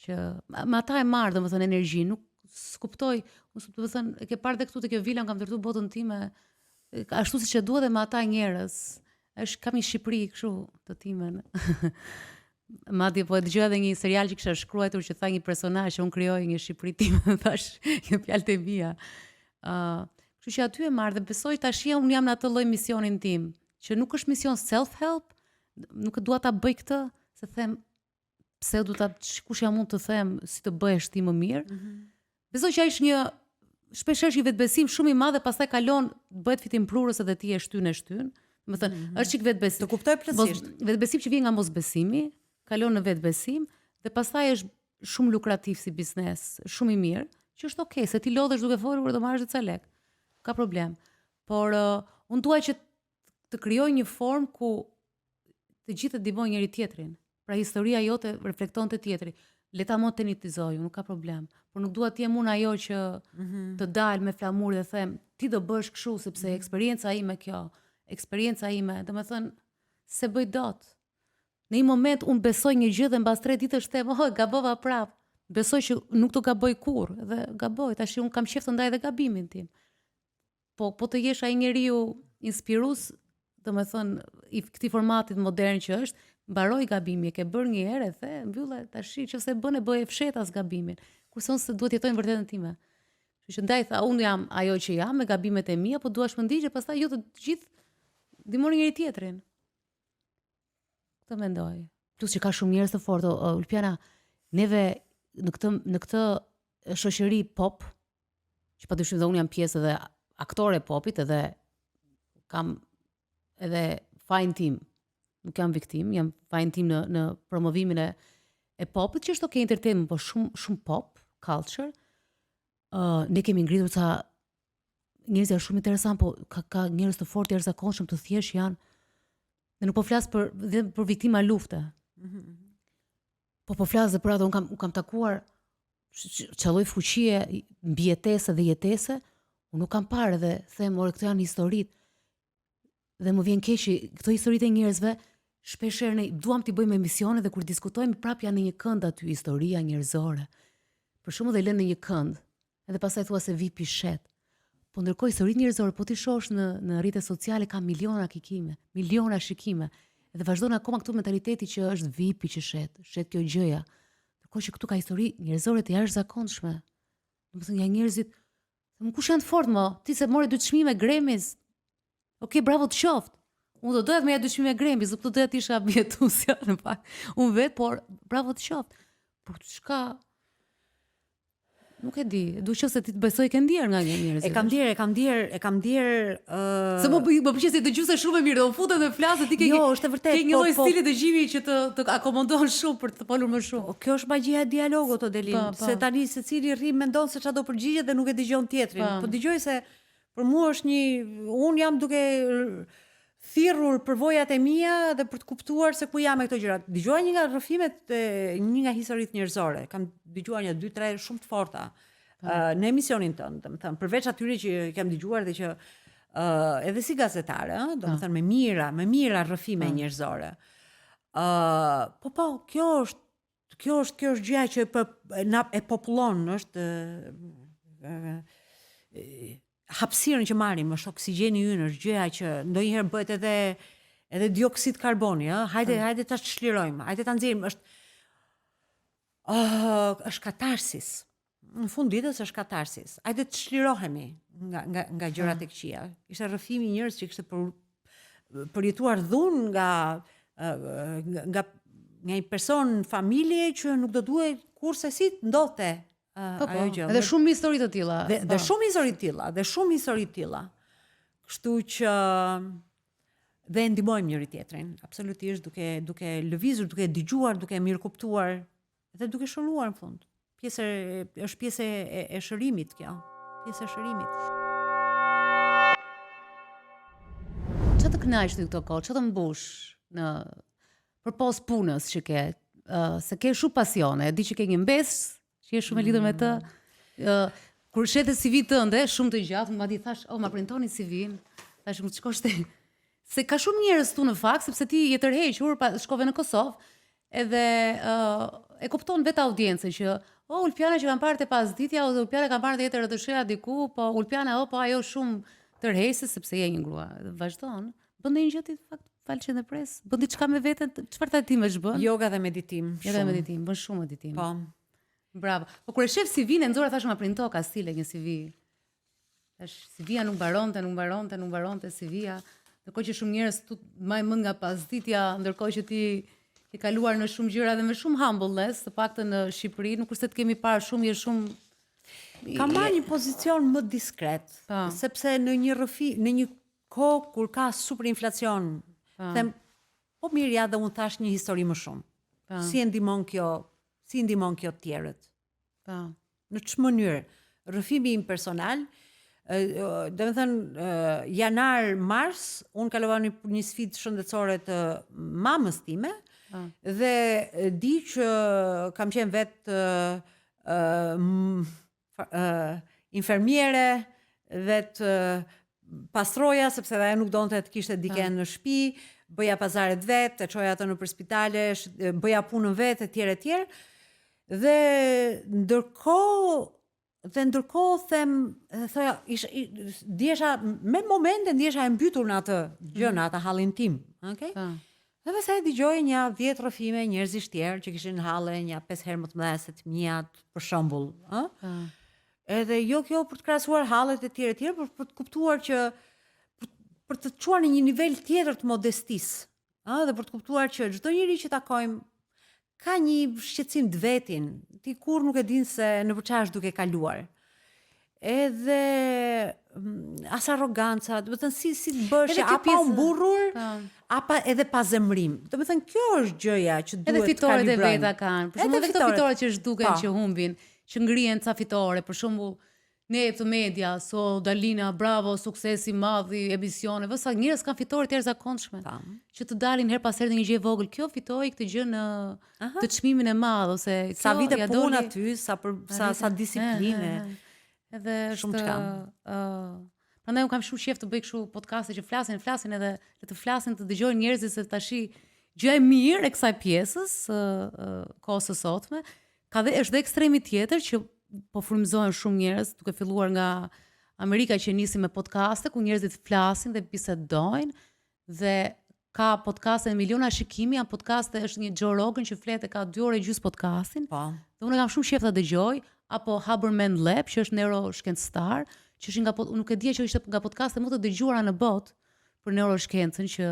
që me ata e marr domethënë energji, nuk skuptoj, do të thënë, e ke parë dhe këtu te kjo vila, kam ndërtuar botën time ashtu siç e dua dhe me ata njerëz. Kam një Shqipëri kështu të timen. Madje po e dëgjoj edhe një serial që kisha shkruar që tha një personazh që unë krijoj një Shqipëri time, thash, kjo fjalët e mia. Kështu që aty e marr dhe besoj tash unë jam në atë lloj misionin tim, që nuk është mision self-help, nuk dua ta bëj këtë, se them pse do ta kush jam mund të them si të bëhesh ti më mirë. Besoj që është një shpeshherë një vetbesim shumë i madh dhe pastaj kalon bëhet fitim prurës edhe ti e shtyn. Do të thënë, është çik vetbesim. Të kuptoj plotësisht. Vetbesim që vjen nga mosbesimi, kalon në vetbesim dhe pastaj është shumë lukrativ si biznes, shumë i mirë, që është okay, se ti lodhesh duke folur do marrësh ca lek. Ka problem. Por unë dua që të krijoj një formë ku të gjithë të ndihmojnë njëri tjetrin. Pra historia jote reflekton të tjetri. Le ta modernizoj, nuk ka problem. Por nuk dua të jem unë ajo që të dal me flamur dhe them, ti do bësh kështu sepse eksperienca ime kjo, eksperienca ime, domethënë se bëj dot. Në një moment unë besoj një gjë dhe mbas 3 ditësh them, gabova prap. Besoj që nuk do gaboj kurrë dhe gaboj, tash unë kam qejf të ndaj edhe gabimin tim. Po të jesh ai njeriu inspirues, domethënë i këtij formatit modern që është, mbaroj gabimin, e ke bërë një herë the, mbyllë tash nëse bën e bëj e fshet as gabimin. Kurse unë se duhet jetojnë vërtetën time. Kështu që ndaj tha, unë jam ajo që jam me gabimet e mia, po dua shpëndijë pastaj ju të gjithë ndihmoni njëri tjetrin. Këtë mendoj. Plus që ka shumë njerëz të fortë, Ulpiana, neve në këtë shoqëri pop, që padyshim dhe unë jam pjesë edhe aktore popit, edhe kam edhe fajin tim. Nuk jam viktim, jam fajin tim në promovimin e popit, që është okay entertainment, po shumë pop, culture. Ne kemi ngritur ca njerëz janë shumë interesant, po ka njerëz të fortë jashtëzakonshëm të thjeshtë janë. Dhe nuk po flas për viktima lufte. Po flas dhe për ato, unë kam takuar çalloj fuqie mbi jetese dhe jetese, unë nuk kam parë dhe them, këto janë historitë. Dhe më vjen keq që këto historitë e njerëzve shpeshherë ne duam t'i bëjmë emisione dhe kur diskutojmë prap janë në një kënd aty historia njerëzore. Për shembull, dhe lënë në një kënd, edhe pastaj thua se vi pishet. Po ndërkohë historitë njerëzore po ti shohësh në rrjetet sociale ka miliona klikime, miliona shikime. Edhe vazhdon akoma këtu mentaliteti që është vipi që shet kjo gjëja. Ndërkohë që këtu ka histori njerëzore të jashtëzakonshme. Domethënë janë njerëzit, kush janë të fortë më? Ti se morë 2 çmime Grammys. Okej, bravo të qoftë. Unë do doja të merja 2 çmime Grammys, do doja të isha mjetuesja në fakt. Unë vetë, por bravo të qoftë. Po çka nuk e di, duhet se ti të besoj ke ndier nga njerëzit. E kam ndier. Se më pëlqen se dëgjuse shumë e mirë, do futet dhe flasë ti ke. Jo, është e vërtetë. Ke një lloj stili dëgjimi që të akomodon shumë për të folur më shumë. Kjo është magjia e dialogut, Odelin, se tani secili rri mendon se çfarë do përgjigjet dhe nuk e dëgjon tjetrin. Po dëgjoj se për mua është unë jam duke thirrur përvojat e mia dhe për të kuptuar se ku jam me këto gjëra. Dëgjoj një nga rrëfimet, një nga historitë njerëzore. Kam dëgjuar 2-3 shumë të forta në emisionin tënd, domethënë përveç atyre që kam dëgjuar dhe që edhe si gazetare, domethënë me mira rrëfime njerëzore. Po, kjo është gjëja që e popullon, është hapësirën që marrim, është oksigjeni ynë, është gjëja që ndonjëherë bëhet edhe dioksid karboni, hajde ta çlirojmë, hajde ta nxjerrim, është katarsis. Në fund ditës është katarsis. Hajde të çlirohemi nga gjërat e këqija. Ishte rrëfimi i njerëz që kishte përjetuar dhunë nga një person, familje që nuk do duhet kurse si të ndodhte. Edhe shumë histori të tilla. Dhe shumë histori të tilla, Kështu që dhe ndihmojmë njëri tjetrin, absolutisht duke lëvizur, duke dëgjuar, duke mirëkuptuar dhe duke shëruar në fund. Është pjesë e shërimit kjo. Pjesë e shërimit. Çfarë të kënaqsh ti këto kohë? Çfarë të mbush përpos punës që ke? Se ke shumë pasione, e di që ke një mbes që je shumë e lidhur me të. Kur shetë CV tënde, shumë të gjatë, madje thash, ma printoni CV-n. Thash, më shkosh te. Se ka shumë njerëz këtu në fakt, sepse ti je tërhequr, shkove në Kosovë, edhe e kupton vetë audiencën që Ulpiana që kanë parë te pasditja, ose Ulpiana kanë parë te jetër të shëja diku, po Ulpiana po ajo shumë tërheqëse sepse je një grua. Vazhdon. Bën ndonjë gjë ti fakt falçen e pres. Bën diçka me veten, çfarë tatimesh bën? Yoga dhe meditim. Bën shumë meditim. Po. Bravo. Po kur e shef CV-n e nxora thash ma printo ka stile një CV. Tash CV-ja nuk mbaronte CV-ja. Ndërkohë që shumë njerëz tu mbajnë mend nga pasditja, ndërkohë që ti ke kaluar në shumë gjëra dhe me shumë humbleness, të paktën në Shqipëri, nuk është se të kemi parë shumë, je shumë ka marrë një pozicion më diskret, sepse në një kohë kur ka superinflacion, them, po mirë ja dhe unë thash një histori më shumë. Si e ndihmon kjo, si ndihmon kjo të tjerët? Po. Në ç'më mënyrë? Rrëfimi im personal, do të thënë janar mars, unë kalova një sfidë shëndetësore të mamës time dhe di që kam qenë vetë infermiere, vetë pastroja, sepse ajo nuk donte të kishte dikën në shtëpi, bëja pazaret vetë, e çoja ato nëpër spitale, bëja punën vetë etj. Dhe ndërkohë them, thoya, ndjesha me momente ndjesha e mbytur në atë gjë, në atë hallin tim, okay? Dhe pastaj dëgjoj një 10 rrëfime njerëzish tjerë që kishin halle një 5 herë më të mëdha se të miat, për shembull, ëh? Edhe jo kjo për të krahasuar hallet e tjera, por për të kuptuar që për të çuar në një nivel tjetër të modestisë, ëh, dhe për të kuptuar që çdo njeri që takojmë ka një shqetësim të vetin, ti kur nuk e din se në për çfarë është duke kaluar. Edhe as arroganca, do të thënë si të bësh, apo mburrur, apo edhe pa zemrim. Do të thënë kjo është gjëja që duhet të kalibrojmë. Edhe fitoret e veta kanë. Për shembull, këto fitore që zhduken që humbin, që ngrihen ca fitore, për shembull, ne të media, so Dalina, bravo, suksesi i madh i emisioneve, sa njerëz kanë fitore të jashtëzakonshme. Që të dalin her pas here në një gjë e vogël, kjo fitoi këtë gjë në të çmimin e madh ose sa vite punë aty, sa disiplinë. Edhe shumë çka. Prandaj un kam shumë shef të bëj kështu podcaste që flasin edhe le të flasin, të dëgjojnë njerëzit, se tash gjë e mirë e kësaj pjesës kohës së sotme është dhe ekstremi tjetër që po frymëzohen shumë njerëz, duke filluar nga Amerika që nisi me podcaste ku njerëzit flasin dhe bisedojnë, dhe ka podcaste me miliona shikimi, janë podcaste, është një Joe Rogan që flet e ka 2 orë e gjysmë podcastin. Dhe unë kam shumë shef ta dëgjoj, apo Haberman Lab, që është neuroshkencëtar, që është nga unë nuk e dija që ishte nga podcaste më të dëgjuara në botë për neuroshkencën, që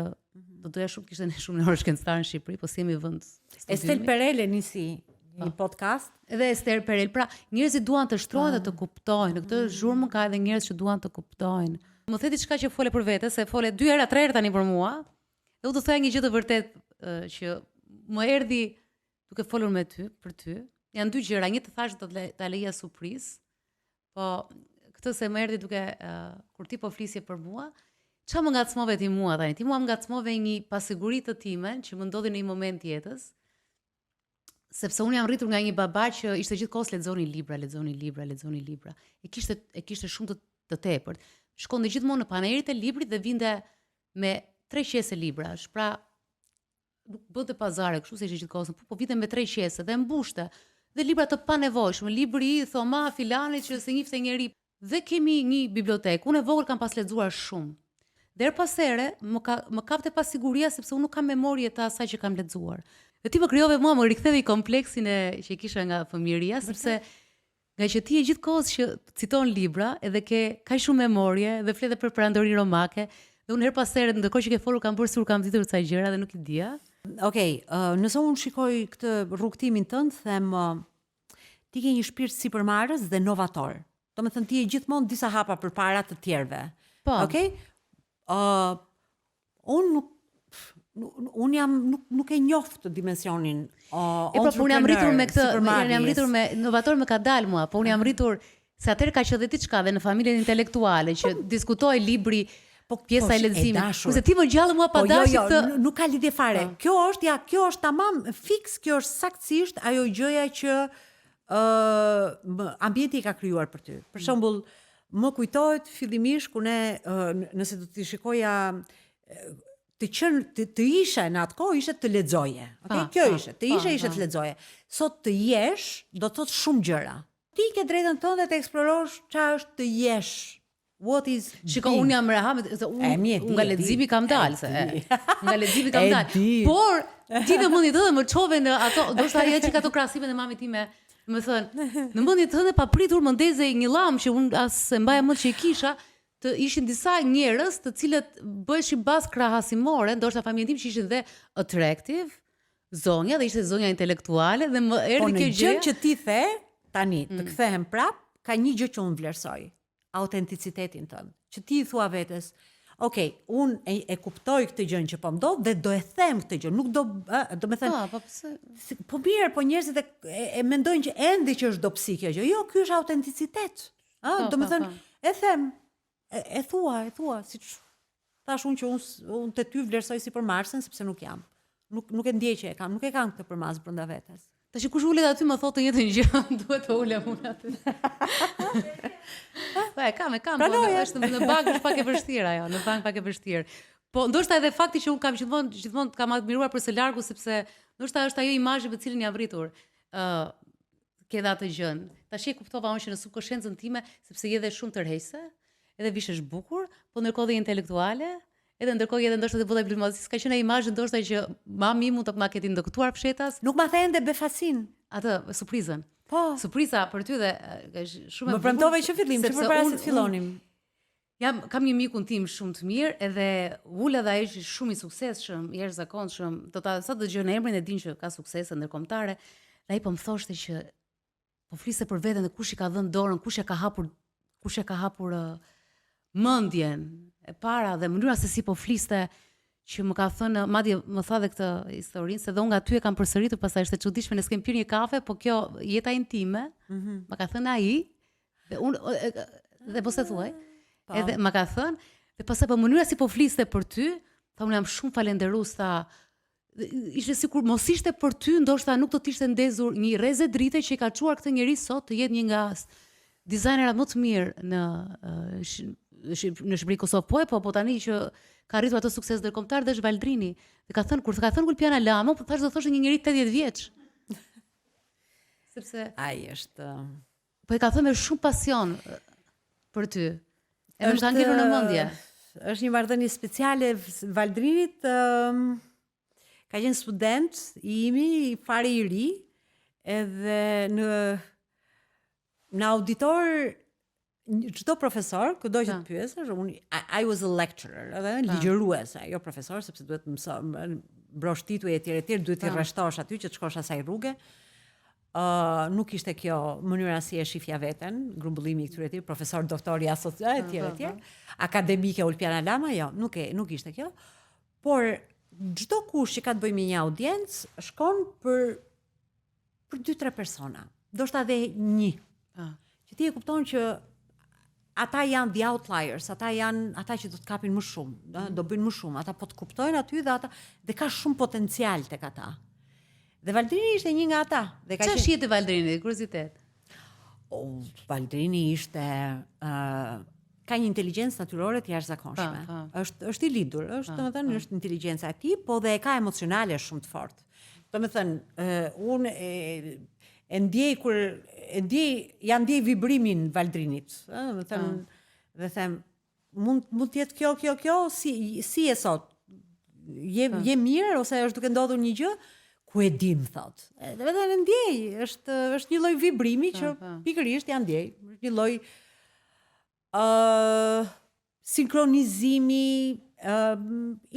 do doja shumë kishte shumë neuroshkencëtar në Shqipëri, po si jemi vend. Estel Perele nisi një podcast. Edhe Ester Perel. Pra, njerëzit duan të shtrohen dhe të kuptojnë. Në këtë zhurmë ka edhe njerëz që duan të kuptojnë. Më the diçka që fole për vete, se fole 2 herë, 3 herë tani për mua. Dhe u të thoya një gjë të vërtet që më erdhi duke folur me ty, për ty. Janë 2 gjëra, një të thash ta leja surprizë. Po këtë se më erdhi duke kur ti po flisje për mua, çfarë më ngacmove ti mua tani? Ti mua më ngacmove një pasiguri të time që më ndodhi në një moment jetës. Sepse unë jam rritur nga një baba që ishte gjithkohës lexoni libra. E kishte shumë të tepërt. Shkonte gjithmonë në panerit e librit dhe vinte me 3 qese librash. Pra, nuk bënte pazare kështu se ishte gjithkohës, po vinte me 3 qese dhe mbushte. Dhe libra të panevojshëm, libri i Thoma Filanit që se njifte njeri. Dhe kemi një bibliotekë. Unë e vogël kam pas lexuar shumë. Dhe her pas here më kapte pasiguria sepse unë nuk kam memorie të asaj që kam lexuar. Dhe ti më krijove mua, më riktheve i kompleksin që kisha nga fëmijëria, sepse nga që ti e gjithkohës që citon libra, edhe ke kaq shumë memorie dhe flet për perandori romake, dhe unë her pas here ndërkohë që ke folur kam bërë sur kam ditur ca gjëra dhe nuk i dija. Okej, nëse unë shikoj këtë rrugtimin tënd, them ti ke një shpirt sipërmarrës dhe novator. Domethënë ti je gjithmonë disa hapa përpara të tjerëve. Po. Okej? Unë jam nuk e njoh të dimensionin po unë jam rritur me këtë, jam rritur me inovator, më ka dalë mua, po unë jam rritur se atëherë ka qenë dhe diçka dhe në familjen intelektuale që diskutoj libri, pjesa e leximit. Kurse ti më gjallë mua pa dashur këtë. Nuk ka lidhje fare. Kjo është tamam fiks, kjo është saktësisht ajo gjëja që ambienti ka krijuar për ty. Për shembull, më kujtohet fillimisht ku ne nëse do të shikoja të ishe në atë kohë ishte të lexoje. Okej, kjo ishte. Të ishe të lexoje. Sot të jesh do të thotë shumë gjëra. Ti ke drejtën tënde të eksplorosh çfarë është të jesh. What is Shiko, unë jam reha, unë nga leximi kam dalë, nga leximi kam dalë. Por ti në mendjen tënde më çove në ato, do të thotë ajo që ka ato krahasime me mamën time, më thënë, në mendjen tënde pa pritur më ndezej një llam që unë as e mbaja mend që i kisha. Të ishin disa njerëz të cilët bëheshin bazë krahasimore, ndoshta familjen tim që ishin dhe attractive, zonja dhe ishte zonja intelektuale dhe më erdhi kjo gjë. Po në gjë që ti the tani, të kthehem prap, ka një gjë që unë vlerësoj, autenticitetin tënd. Që ti i thua vetes, Okej, unë e kuptoj këtë gjën që po ndodh dhe do e them këtë gjë, nuk do me thënë, Po pse? po mirë, po njerëzit e mendojnë që ende që është dobësi kjo gjë. Jo, ky është autenticitet. Do me thënë, e them, e thua, siç thash unë që unë te ty vlerësoj si për Marsin sepse nuk jam. Nuk e ndjej që e kam, nuk e kam këtë përmas brenda vetes. Tash kush ulet aty më thotë të njëjtën gjë, duhet të ulem unë aty. Po e kam, po është në bankë është pak e vështirë ajo, në bankë pak e vështirë. Po ndoshta edhe fakti që unë kam gjithmonë kam admiruar për së largu sepse ndoshta është ajo imazhi me cilin jam rritur. Ke dha të gjën. Tash e kuptova unë që në subkonsciencën time, sepse je dhe shumë tërheqëse, edhe vishesh bukur, po ndërkohë dhe intelektuale, edhe ndërkohë edhe ndoshta të vëllai diplomatik, ka qenë imazh ndoshta që mami mund të ma ketë ndoktuar fshetas. Nuk ma the ende befasin. Atë surprizën. Po. Surpriza për ty dhe shumë e bukur. Më premtove që fillim, që përpara se të fillonim. Kam një mikun tim shumë të mirë, edhe ula dhe ai është shumë i suksesshëm, i jashtëzakonshëm. Sa dëgjon emrin e din që ka suksese ndërkombëtare, dhe ai po më thoshte që po fliste për veten dhe kush i ka dhënë dorën, kush e ka hapur mendjen e para dhe mënyra se si po fliste, që më ka thënë, madje më tha dhe këtë historinë, se dhe unë nga ty e kam përsëritur, pastaj është e çuditshme, ne s'kem pirë një kafe, po kjo jeta intime, më ka thënë ai, dhe unë dhe mos e thuaj, edhe më ka thënë, dhe pastaj po mënyra si po fliste për ty, tha unë jam shumë falenderues, tha, ishte sikur mos ishte për ty, ndoshta nuk do të ishte ndezur një rrezë drite që i ka çuar këtë njerëz sot të jetë një nga dizajnerat më të mirë në Shqipëri Kosovë, po tani që ka arritur atë sukses ndërkombëtar dhe është Valdrini. Dhe ka thënë kur ka thënë Ulpiana Lama, po thash do thoshte një njerëz 80 vjeç. Sepse ai është po e ka thënë me shumë pasion për ty. E më ka ngjitur në mendje. Është një marrëdhënie speciale Valdrinit, ka qenë student i imi, fare i ri, edhe në auditor çdo profesor, kudo që të pyesësh, I was a lecturer, edhe ligjërues, jo profesor, sepse duhet të mësoj mbrosh tituj etj, duhet të rreshtosh aty që të shkosh asaj rruge. Nuk ishte kjo mënyra si e shifja veten, grumbullimi i këtyre etj, profesor, doktor i asociat etj. Akademike Ulpiana Lama, jo, nuk ishte kjo. Por çdo kush që ka të bëjë me një audiencë shkon për 2-3 persona, ndoshta edhe një. Që ti e kupton që ata janë the outliers, ata janë ata që do të kapin më shumë, do bëjnë më shumë, ata po të kuptojnë aty dhe ka shumë potencial tek ata. Dhe Valdrini ishte një nga ata. Çfarë shihte Valdrini, kuriozitet? Valdrini ishte ka një inteligjencë natyrore të jashtëzakonshme. Është i lidhur, domethënë është inteligjenca e tij, po dhe e ka emocionale shumë të fortë. Domethënë unë e ndjej vibrimin Valdrinit, dhe them mund të jetë kjo si e sot. Je mirë ose është duke ndodhur një gjë, ku e di më thot. Dhe vetëm e ndjej, është një lloj vibrimi që pikërisht ja ndjej, është një lloj sinkronizimi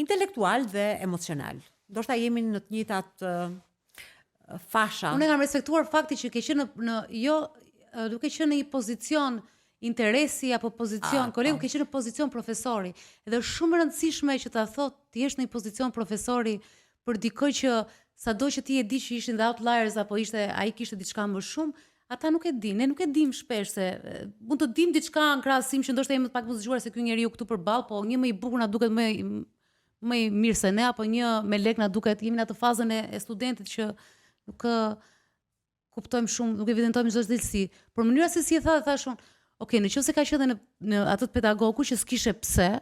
intelektual dhe emocional. Ndoshta jemi në të njëjtat fasha. Unë kam respektuar fakti që ke qenë duke qenë në një pozicion interesi apo pozicion kolegu, ke qenë në pozicion profesori. Edhe është shumë e rëndësishme që ta thotë ti je në një pozicion profesori për dikë që sado që ti e di që ishin the outliers apo ai kishte diçka më shumë, ata nuk e din. Ne nuk e dim shpesh se mund të dim diçka në krahasim që ndoshta jemi pak më të zgjuar se ky njeriu këtu përballë, po një më i bukur na duket më i mirë se ne, apo një me lek na duket, jemi në atë fazën e studentit që nuk kuptojmë shumë, nuk evidentojmë çdo zëdilsi. Por mënyra se si e thash unë, okay, nëse ka qenë në atë pedagogu që s'kishe pse,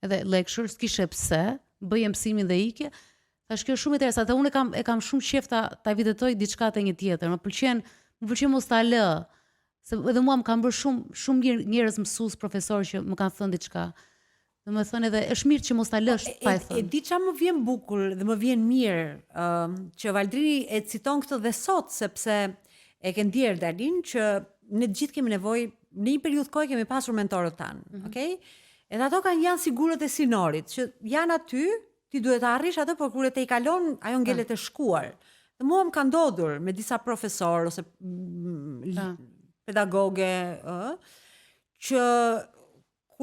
edhe lecture s'kishe pse, bëje mësimin dhe ikje, thash kjo është shumë interesante. Unë e kam shumë qejf ta evidentoj diçka te një tjetër. Më pëlqen mos ta lë. Se edhe mua më kanë bërë shumë njerëz mësues, profesor që më kanë thënë diçka. Domethënë edhe është mirë që mos ta lësh pa e thënë. E di çfarë më vjen bukur dhe më vjen mirë që Valdrini e citon këtë dhe sot, sepse e ke ndier Dalin që ne të gjithë kemi nevojë, në një periudhë kohë kemi pasur mentorët tanë, okay? Edhe ato janë sigurët e sinorit, që janë aty, ti duhet të arrish atë, por kur e te i kalon, ajo ngelet e shkuar. Dhe mua më ka ndodhur me disa profesor ose pedagoge, që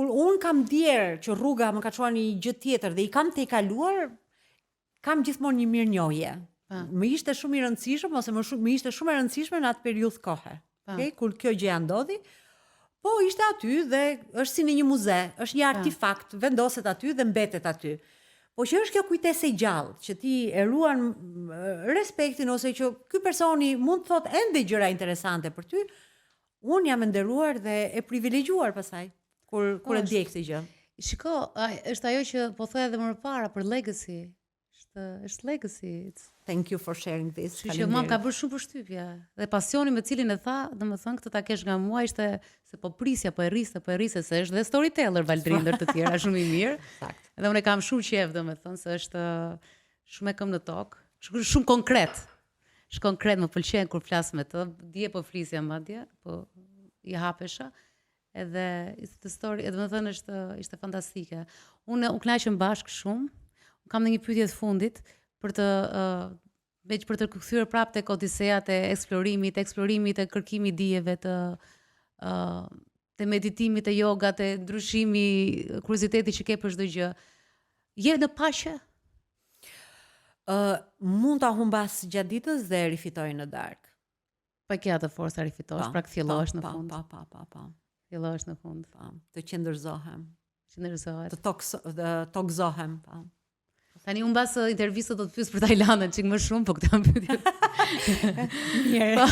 kur unë kam djerë që rruga më ka çuar një gjë tjetër dhe i kam te kaluar, kam gjithmonë një mirënjohje. Më ishte shumë i rëndësishëm ose më ishte shumë e rëndësishme në atë periudhë kohe. Okay? Kur kjo gjë ndodhi, po ishte aty dhe është si në një muze, është një artefakt, vendoset aty dhe mbetet aty. Po që është kjo kujtesë e gjallë, që ti e ruan respektin ose që ky personi mund të thotë ende gjëra interesante për ty, unë jam e nderuar dhe e privilegjuar pastaj kur e ndjej këtë gjë. Shiko, është ajo që po thoya edhe më parë për legacy. Është legacy. Thank you for sharing this. Që mua ka bërë shumë përshtypje. Dhe pasioni me cilin e tha, domethënë këtë ta kesh nga mua ishte se po prisja, po e rrise se është dhe storyteller Valdrindër të tjera shumë i mirë. Sakt. Dhe unë kam shumë qejf domethënë se është shumë e këmbë në tokë, shumë konkret. Është konkret, më pëlqen kur flas me të. Dje po flisja madje, po i hapesha. Edhe the story, domethënë ishte fantastike. Unë u kënaqem bashkë shumë. Kam në një pyetje të fundit për të për të kthyer prapë tek odiseat e eksplorimit e kërkimit dijeve të meditimit, të yoga, të ndryshimi, kurioziteti që ke për çdo gjë. Je në paqe? Mund ta humbas gjatë ditës dhe rifitoj në darkë. Pa ke atë forca rifitosh, pra kthjellohesh në fund. Pa. Kthjellohesh në fund. Të qëndërzohem. Të tokzohem, Tani unë mbas intervistës do të pyes për Tajlandën çik më shumë, po këtë pyetje. Mirë.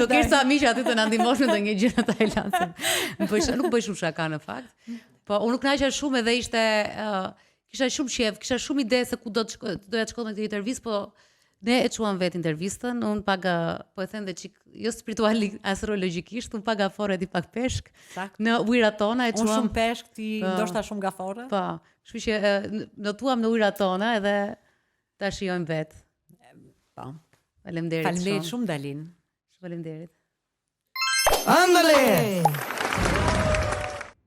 Do kesh sa miq aty të na ndihmosh në ndonjë gjë në Tajlandë. Nuk bëj shumë shaka në fakt. Po unë nuk kënaqa shumë edhe ishte kisha shumë qejf, kisha shumë ide se ku doja të shkoj me këtë intervistë, po ne e çuam vet intervistën, unë paga, po e them dhe çik jo spirituali astrologjikisht, unë paga fore ti pak peshk. Në ujërat tona e çuam. Unë shumë peshk, ti ndoshta shumë gafore. Po. Kështu që notuam në ujërat tona edhe ta shijojmë vet. Po. Faleminderit shumë. Faleminderit shumë Dalin. Faleminderit. Ándale.